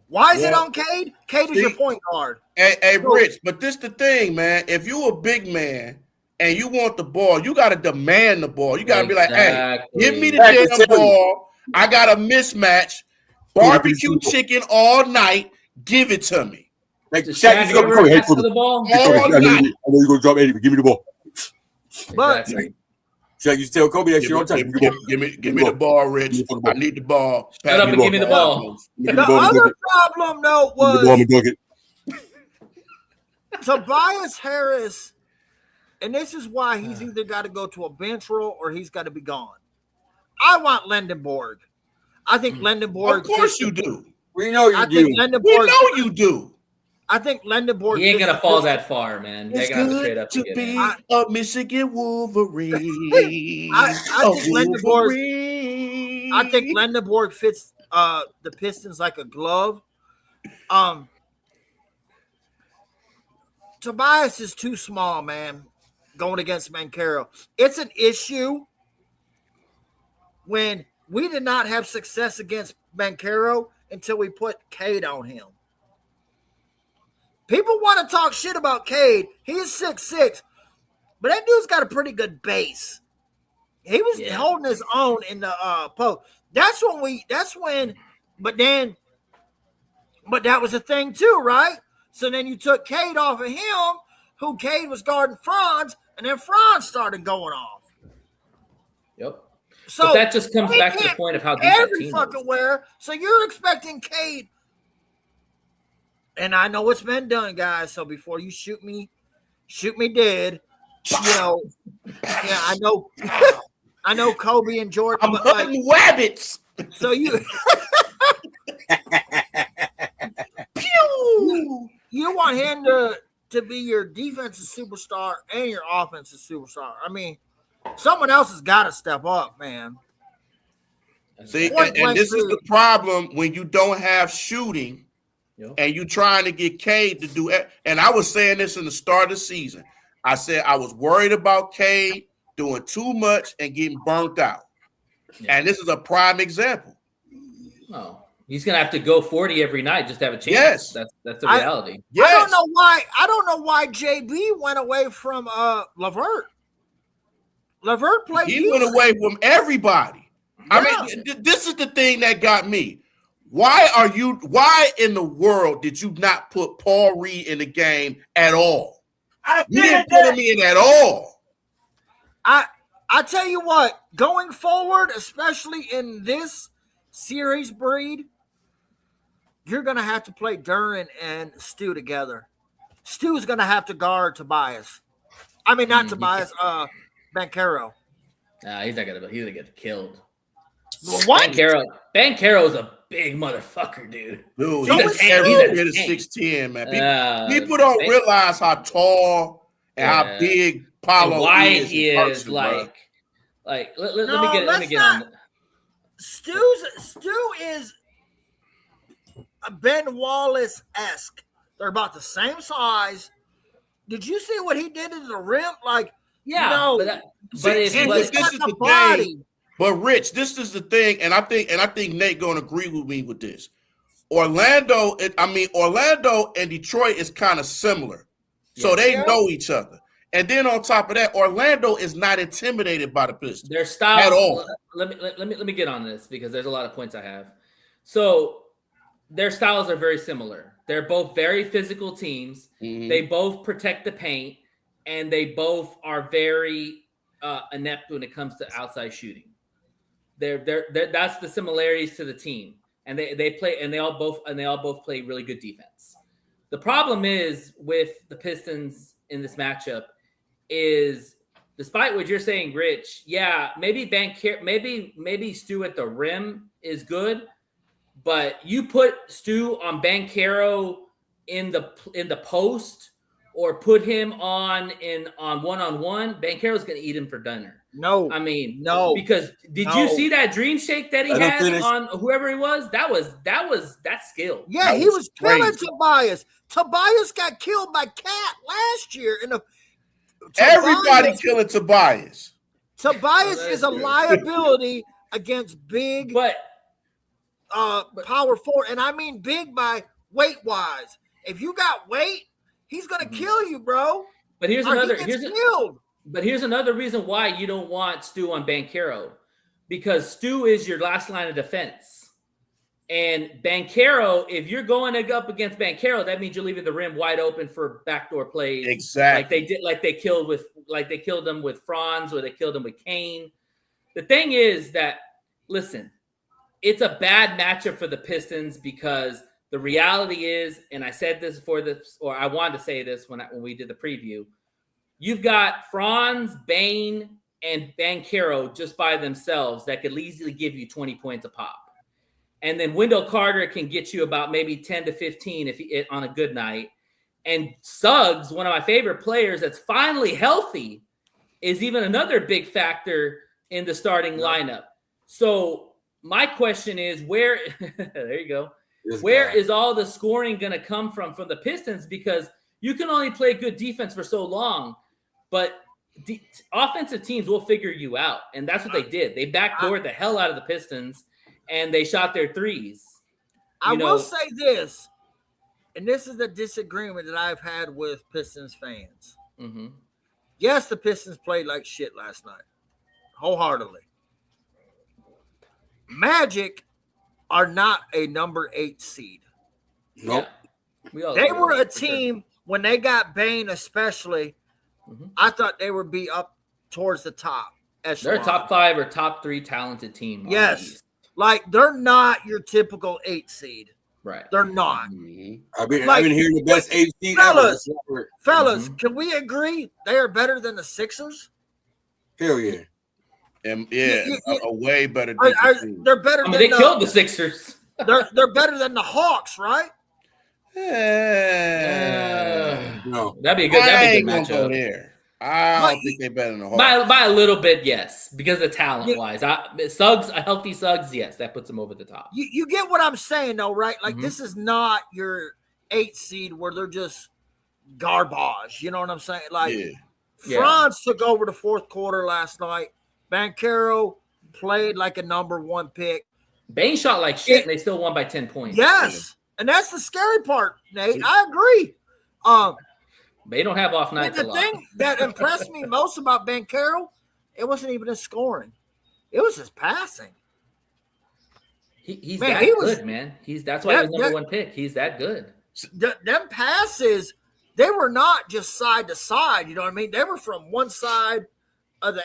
Why is it on Cade? Cade is your point guard. Hey, Rich, but this the thing, man. If you a big man and you want the ball, you got to demand the ball. You got to be like, hey, give me the damn ball. I got a mismatch. Barbecue chicken all night. Give it to me. Like Shaq, you go ask for the ball. I know you're going to drop 80, but give me the ball. But Shaq, you tell Kobe that shit all the time. Give me the ball, Rich. I need the ball. Shut up and give me the ball. The other problem, though, was Tobias Harris, and this is why he's either got to go to a bench role or he's got to be gone. I want Lendenborg. I think Lendenborg. Of course you do. We know you do. We know you do. I think Lendenborg. He ain't gonna fall that far, man. They got to straight up to be a Michigan Wolverine. I think Lendenborg. I think Lendenborg fits the Pistons like a glove. Tobias is too small, man. Going against Banchero, it's an issue when we did not have success against Banchero until we put Cade on him. People want to talk shit about Cade. He's 6'6", but that dude's got a pretty good base. He was holding his own in the post. But that was a thing too, right? So then you took Cade off of him, who Cade was guarding Franz, and then Franz started going off. Yep. So but that just comes back to the point of how deep that team fucking where. So you're expecting Cade, and I know it's been done, guys. So before you shoot me dead, You know, yeah, I know Kobe and Jordan. I'm hunting rabbits. So you want him to be your defensive superstar and your offensive superstar. I mean, someone else has got to step up, man. See, and this is the problem when you don't have shooting and you trying to get Cade to do it. And I was saying this in the start of the season. I said I was worried about Cade doing too much and getting burnt out. Yeah. And this is a prime example. No, he's gonna have to go 40 every night just to have a chance. Yes, that's the reality. I don't know why JB went away from LeVert. LeVert played. He went away from everybody. Yeah. I mean, this is the thing that got me. Why in the world did you not put Paul Reed in the game at all? You didn't put him in at all. I tell you what, going forward, especially in this series breed, you're going to have to play Duran and Stu together. Stu's going to have to guard Tobias. I mean, not Tobias, Banchero. Nah, he's not going to get killed. What? Banchero's a big motherfucker, dude. Dude, he's a 6'10", man. People don't realize how tall and how big Paulo wide he is. Let me get on. Stu is a Ben Wallace-esque. They're about the same size. Did you see what he did to the rim? Like, no, but this is the thing. But Rich, this is the thing, and I think Nate gonna agree with me with this. Orlando and Detroit is kind of similar, so they know each other. And then on top of that, Orlando is not intimidated by the Pistons. Their style at all. Let me get on this because there's a lot of points I have. So their styles are very similar. They're both very physical teams. Mm-hmm. They both protect the paint, and they both are very inept when it comes to outside shooting. They're that's the similarities to the team, and they play, and they all both play really good defense. The problem is with the Pistons in this matchup is, despite what you're saying, Rich, maybe Stu at the rim is good, but you put Stu on Banchero in the post or put him on one-on-one, Banchero's going to eat him for dinner. No, because did you see that dream shake that he had on whoever he was? That skill. Yeah, he was killing Tobias. Tobias got killed by Cat last year everybody killing Tobias. Tobias is a liability against big, power forward, and I mean big by weight wise. If you got weight, he's gonna kill you, bro. But here's another reason why you don't want Stu on Banchero, because Stu is your last line of defense. And Banchero, if you're going up against Banchero, that means you're leaving the rim wide open for backdoor plays. Exactly. Like they killed them with Franz, or they killed them with Kane. The thing is that, listen, it's a bad matchup for the Pistons because the reality is, and I said this or I wanted to say this when we did the preview. You've got Franz, Bane, and Banchero just by themselves that could easily give you 20 points a pop. And then Wendell Carter can get you about maybe 10 to 15 on a good night. And Suggs, one of my favorite players that's finally healthy, is even another big factor in the starting lineup. So my question is, where there you go. Where is all the scoring going to come from the Pistons? Because you can only play good defense for so long. But offensive teams will figure you out, and that's what they did. They backdoored the hell out of the Pistons, and they shot their threes. I will say this, and this is the disagreement that I've had with Pistons fans. Mm-hmm. Yes, the Pistons played like shit last night, wholeheartedly. Magic are not a number 8 seed. Nope. Yeah. They were a team, when they got Bane especially, I thought they would be up towards the top echelon. They're a top 5 or top 3 talented team. Yes. Like, they're not your typical 8 seed. Right. They're not. Mhm. I've been hearing the best 8 seed fellas, ever. Fellas, can we agree they are better than the Sixers? Hell yeah. And a way better. They're better than they killed the Sixers. they're better than the Hawks, right? No. That'd be a good matchup. Go there. I don't think they're better than the Hawks. By a little bit, yes, because of talent wise. Suggs, a healthy Suggs, yes, that puts them over the top. You get what I'm saying, though, right? Like this is not your 8 seed where they're just garbage. You know what I'm saying? Like Franz took over the fourth quarter last night. Banchero played like a number 1 pick. Bain shot like shit, and they still won by 10 points. Yes, and that's the scary part, Nate. I agree. They don't have off nights. The thing that impressed me most about Banchero, it wasn't even his scoring; it was his passing. He's good, man. That's why he was number 1 pick. He's that good. Them passes, they were not just side to side. You know what I mean? They were from one side of the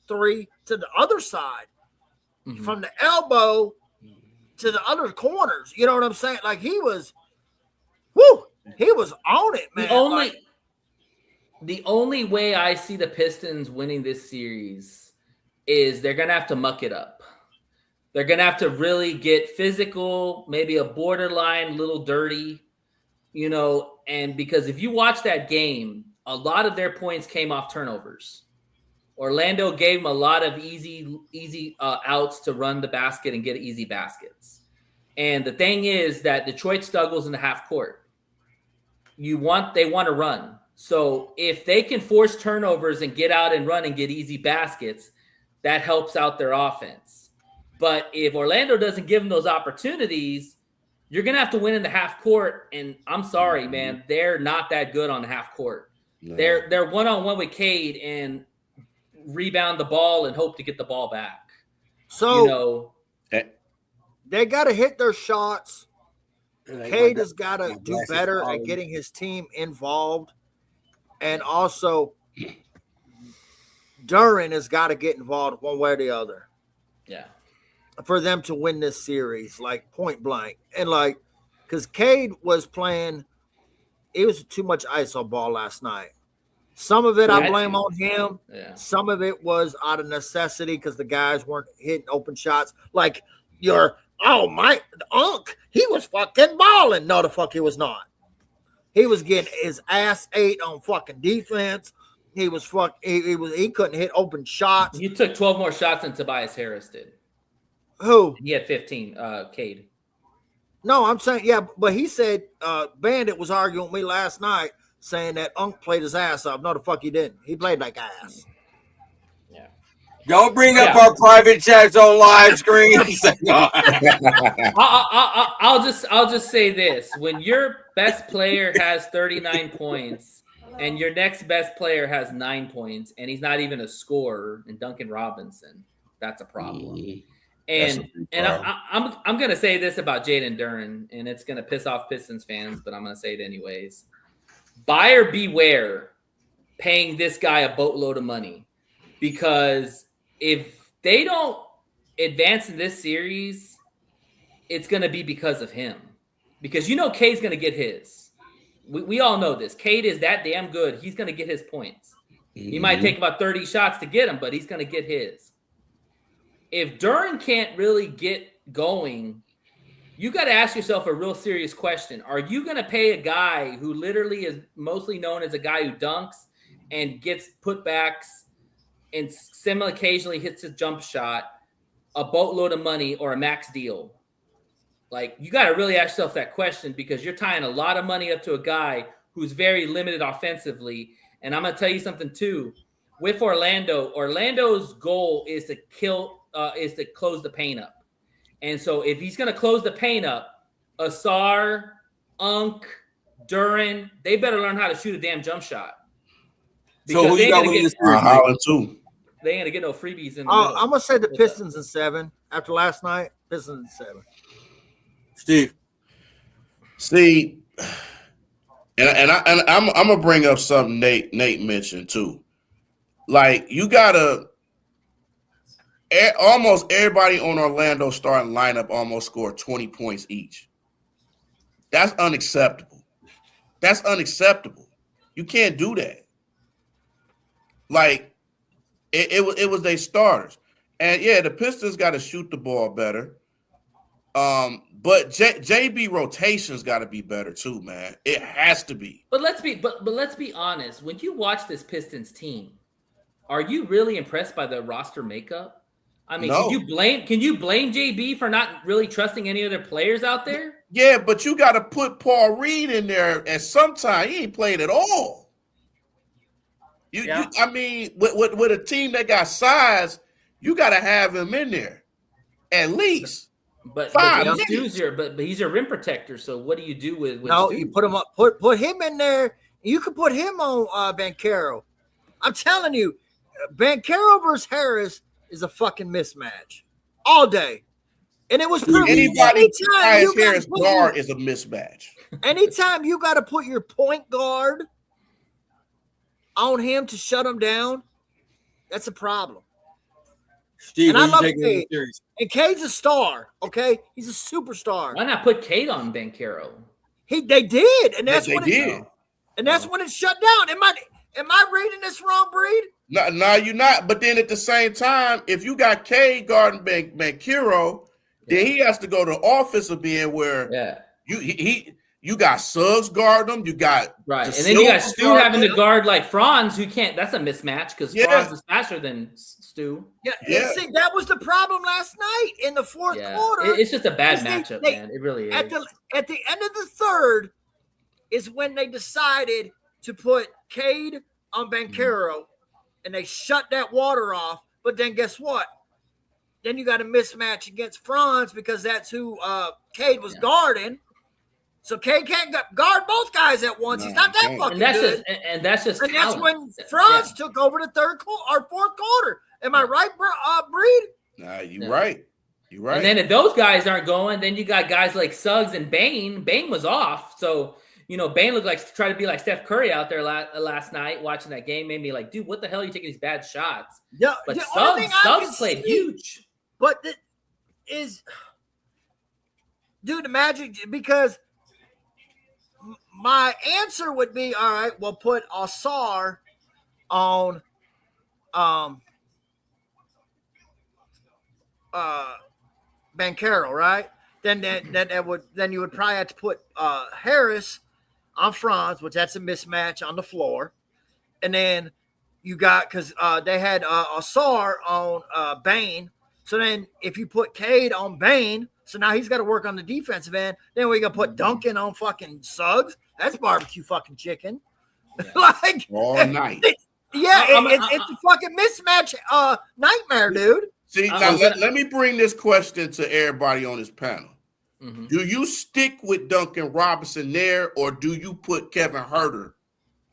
3 to the other side, from the elbow to the other corners. You know what I'm saying? Like he was on it, man. The only way I see the Pistons winning this series is they're gonna have to muck it up. They're gonna have to really get physical, maybe a borderline little dirty, and because if you watch that game, a lot of their points came off turnovers. Orlando gave them a lot of easy outs to run the basket and get easy baskets. And the thing is that Detroit struggles in the half court. They want to run. So if they can force turnovers and get out and run and get easy baskets, that helps out their offense. But if Orlando doesn't give them those opportunities, you're going to have to win in the half court. And I'm sorry, man, they're not that good on the half court. No. They're one-on-one with Cade and rebound the ball and hope to get the ball back. So they got to hit their shots. Cade has got to do better at getting his team involved. And also, Duran has got to get involved one way or the other. Yeah. For them to win this series, like point blank. And because Cade was playing, it was too much ISO ball last night. Some of it I blame on him. Yeah. Some of it was out of necessity because the guys weren't hitting open shots. Like Mike Unk, he was fucking balling. No, the fuck he was not. He was getting his ass ate on fucking defense. He couldn't hit open shots. You took 12 more shots than Tobias Harris did. Who? He had 15, Cade. No, I'm saying, but he said Bandit was arguing with me last night saying that Unk played his ass off. No, the fuck he didn't. He played like ass. Yeah. Don't bring up our private chats on live screens. I'll just say this. When your best player has 39 points and your next best player has 9 points and he's not even a scorer in Duncan Robinson, that's a problem. And I'm going to say this about Jaden Duran, and it's going to piss off Pistons fans, but I'm going to say it anyways. Buyer beware paying this guy a boatload of money, because if they don't advance in this series, it's going to be because of him. Because Cade's going to get his. We all know this. Cade is that damn good. He's going to get his points. He might take about 30 shots to get him, but he's going to get his. If Duran can't really get going, you got to ask yourself a real serious question. Are you going to pay a guy who literally is mostly known as a guy who dunks and gets putbacks and occasionally hits a jump shot a boatload of money or a max deal? Like, you got to really ask yourself that question, because you're tying a lot of money up to a guy who's very limited offensively. And I'm going to tell you something too. With Orlando's goal is to close the paint up. And so if he's going to close the paint up, Asar, Unk, Duran, they better learn how to shoot a damn jump shot. Because so who you got winning this series? Holland too. They ain't going to get no freebies in the middle. I'm going to say the Pistons in 7. After last night, Pistons in 7. Steve. See, and I'm going to bring up something Nate mentioned too. Like, you got to almost everybody on Orlando starting lineup almost scored 20 points each. That's unacceptable. That's unacceptable. You can't do that. Like it was their starters, and yeah, the Pistons got to shoot the ball better. But JB rotations got to be better too, man. It has to be. But let's be honest. When you watch this Pistons team, are you really impressed by the roster makeup? I mean, No. Can you blame JB for not really trusting any other players out there? Yeah, but you got to put Paul Reed in there, and sometimes he ain't played at all. I mean, with a team that got size, you got to have him in there at least. But But he's your rim protector. So what do you do with No, Stu? you put him up, put him in there. You could put him on Banchero. I'm telling you, Banchero versus Harris is a fucking mismatch all day. And it was anybody Harris guard is a mismatch. Anytime you got to put your point guard on him to shut him down, that's a problem. Steve, and I love Cade. And Cade's a star, okay? He's a superstar. Why not put Cade on Banchero? They did, and that's when it shut down. Am I reading this wrong, Breed? No, you're not. But then at the same time, if you got Cade guarding Banchero, then he has to go to offensive end where you got Suggs guarding him. You got and then you got Stu having to guard like Franz, who can't. That's a mismatch because Franz is faster than Stu. Yeah. See, that was the problem last night in the fourth quarter. It's just a bad matchup, man. It really is. At the end of the third is when they decided to put Cade on Banchero, and they shut that water off. But then guess what? Then you got a mismatch against Franz because that's who Cade was guarding. So Cade can't guard both guys at once. He's not that fucking good. And that's when Franz took over the fourth quarter. Am I right, Breed? Nah, you're right. You're right. And then if those guys aren't going, then you got guys like Suggs and Bane. Bane was off. So, Bane looked like trying to be like Steph Curry out there last night watching that game. Made me like, dude, what the hell are you taking these bad shots? Yeah, but Suggs played huge. But dude, the Magic, because my answer would be, all right, we'll put Asar on Banchero, right? Then you would probably have to put Harris on Franz, which that's a mismatch on the floor. And then you got, because they had Asar on Bane. So then if you put Cade on Bane, so now he's got to work on the defensive end. Then we got to put Duncan on fucking Suggs. That's barbecue fucking chicken. Like all night. It's a fucking mismatch nightmare, dude. See, now let me bring this question to everybody on this panel. Mm-hmm. Do you stick with Duncan Robinson there, or do you put Kevin Huerter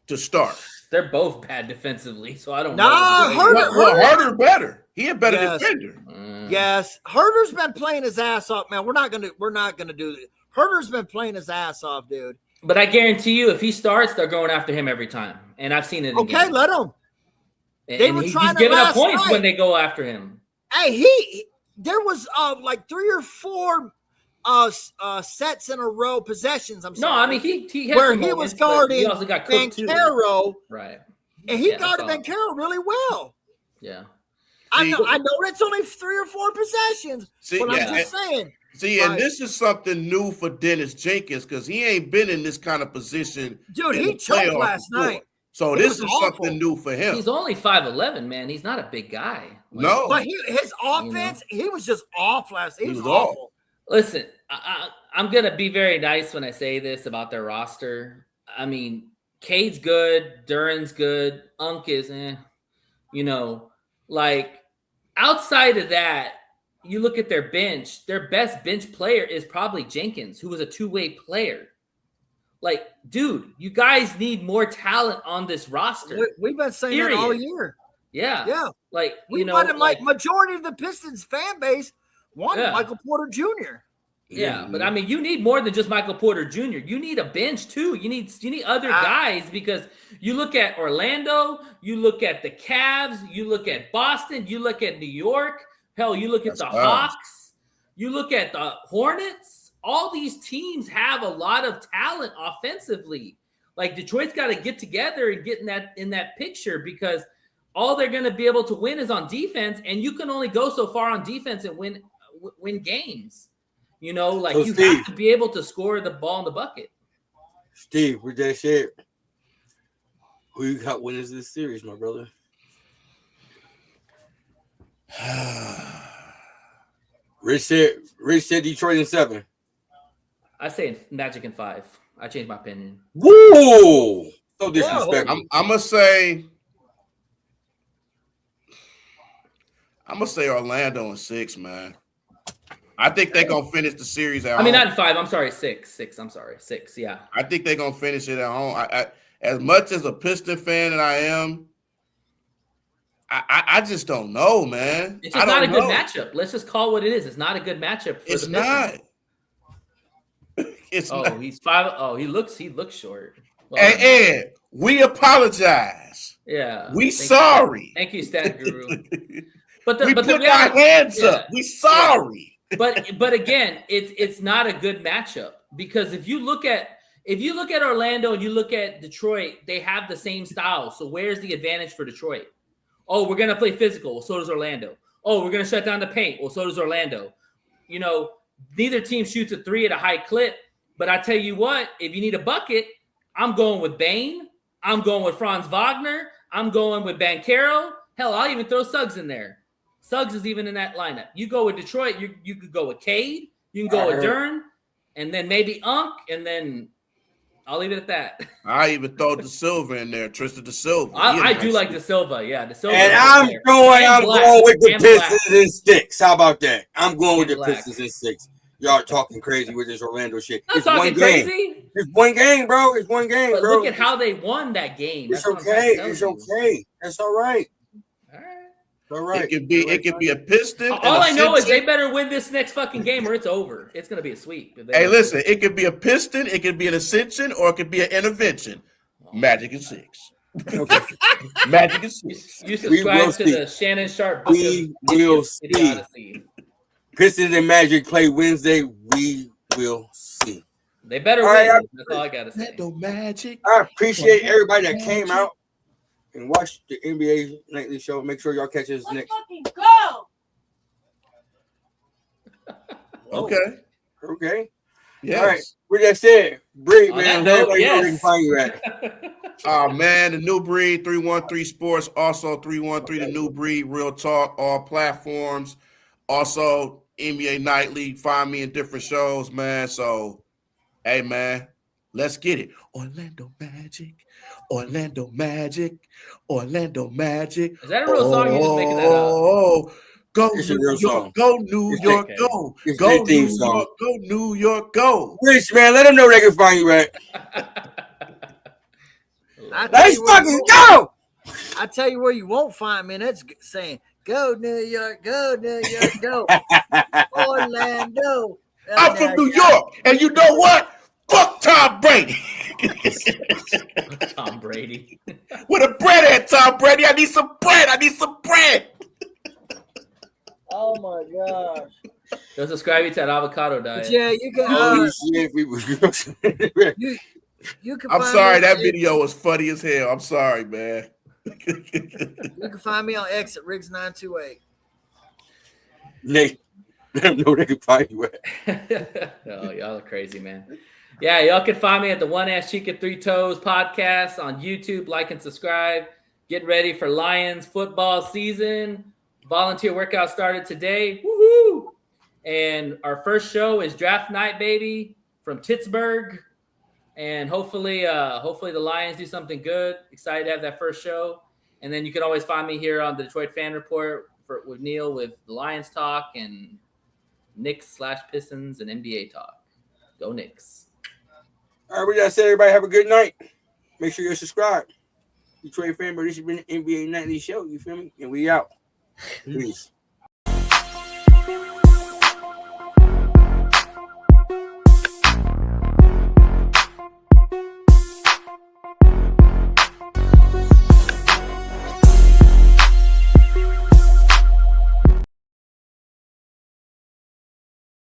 to start? They're both bad defensively, so I don't know. Huerter better. He a better defender. Yes, Huerter's been playing his ass off, man. We're not gonna do this. Huerter's been playing his ass off, dude. But I guarantee you, if he starts, they're going after him every time, and I've seen it. Okay, let him. He's giving up points when they go after him. Hey, there was like 3 or 4 sets in a row, possessions. I'm sorry. No, I mean he where he was guarding Banchero, right? And he guarded Banchero really well. Yeah, I know it's only 3 or 4 possessions, but I'm just saying. See, and this is something new for Dennis Jenkins because he ain't been in this kind of position. Dude, he choked last night. So this is something new for him. He's only 5'11", man. He's not a big guy. No, but his offense, he was just off last. He was awful. Listen, I'm gonna be very nice when I say this about their roster. I mean, Cade's good, Duran's good, Unk is, like outside of that, you look at their bench. Their best bench player is probably Jenkins, who was a 2-way player. Like, dude, you guys need more talent on this roster. We've been saying that all year. Yeah. Like, like majority of the Pistons fan base wanted Michael Porter Jr. Yeah, but I mean, you need more than just Michael Porter Jr. You need a bench too. You need other guys because you look at Orlando, you look at the Cavs, you look at Boston, you look at New York. Hell, you look at the Hawks, you look at the Hornets. all these teams have a lot of talent offensively. Like Detroit's got to get together and get in that picture because all they're going to be able to win is on defense, and you can only go so far on defense and win games. You know, like so you Steve, have to be able to score the ball in the bucket. Steve, with that said, who you got winners this series, my brother? Rich said Detroit in 7. I say Magic in 5. I changed my opinion. Whoa! So disrespectful. I'm gonna say Orlando in 6, man. I think they're gonna finish the series at home. I mean, not in 5. I'm sorry, 6. I'm sorry, 6. Yeah. I think they're gonna finish it at home. I as much as a Piston fan that I am, I just don't know, man. It's just not a good matchup. Let's just call it what it is. It's not a good matchup for the Pistons. It's not. He's 5. Oh, he looks short. Well, and we apologize. Yeah. We sorry. Thank you, Stat Guru. We put our hands up. We sorry. But again, it's not a good matchup because if you look at Orlando and you look at Detroit, they have the same style. So where's the advantage for Detroit? Oh, we're gonna play physical. Well, so does Orlando. Oh, we're gonna shut down the paint. Well, so does Orlando. You know, neither team shoots a 3 at a high clip. But I tell you what, if you need a bucket, I'm going with Bane. I'm going with Franz Wagner. I'm going with Banchero. Hell, I'll even throw Suggs in there. Suggs is even in that lineup. You go with Detroit, you could go with Cade. You can go with Dern, and then maybe Unk, and then I'll leave it at that. I even throw De Silva in there, Tristan De Silva. I do like De Silva, yeah. De Silva. And I'm going with the Pistons in 6. How about that? I'm going with the Pistons in 6. Y'all talking crazy with this Orlando shit. It's one game. Crazy. It's one game, bro. It's one game, but bro. Look at how they won that game. It's okay. It's okay. That's all right. All right. It could be a Piston. All I know is they better win this next fucking game or it's over. It's gonna be a sweep. Hey, listen, it could be a Piston, it could be an Ascension, or it could be an Intervention. Magic in 6. Okay. Magic in 6. You subscribe to the Shannon Sharp book. We will see. Pistons and Magic play Wednesday. We will see. They better win. That's all I gotta say. Magic. I appreciate everybody that came out and watch the NBA Nightly Show. Make sure y'all catch us next. Fucking go. Okay. Yes. All right. With that said, Breed, man, where can find you at? Oh man, the New Breed 313 Sports, also 313 the New Breed Real Talk, all platforms. Also NBA Nightly. Find me in different shows, man. So, hey, man, let's get it. Orlando Magic. Orlando Magic. Orlando Magic. Is that a real song? You just making that up? Oh, go New York. Go New York. Go. Go New York. Go New York. Go. Rich, man, let them know they can find you at. Let's fucking go. I tell you where you won't find me, and that's saying, go New York, go New York, go Orlando. I'm from New York, and you know what? Fuck Tom Brady. Tom Brady. Where the bread at, Tom Brady? I need some bread. Oh my gosh. Don't subscribe to that avocado diet. But yeah, you can. You can. I'm sorry, that video was funny as hell. I'm sorry, man. You can find me on X at Riggs928. Nate, let them know they can find you at. Oh, y'all are crazy, man. Yeah, y'all can find me at the One Ass Cheek and Three Toes podcast on YouTube. Like and subscribe. Getting ready for Lions football season. Volunteer workout started today. Woohoo! And our first show is draft night, baby, from Pittsburgh. And hopefully the Lions do something good. Excited to have that first show. And then you can always find me here on the Detroit Fan Report with Neil with the Lions talk and Knicks/Pistons and NBA talk. Go Knicks. All right, we gotta say, everybody have a good night. Make sure you're subscribed. Detroit Fan Report. This has been the NBA Nightly Show. You feel me? And we out. Peace.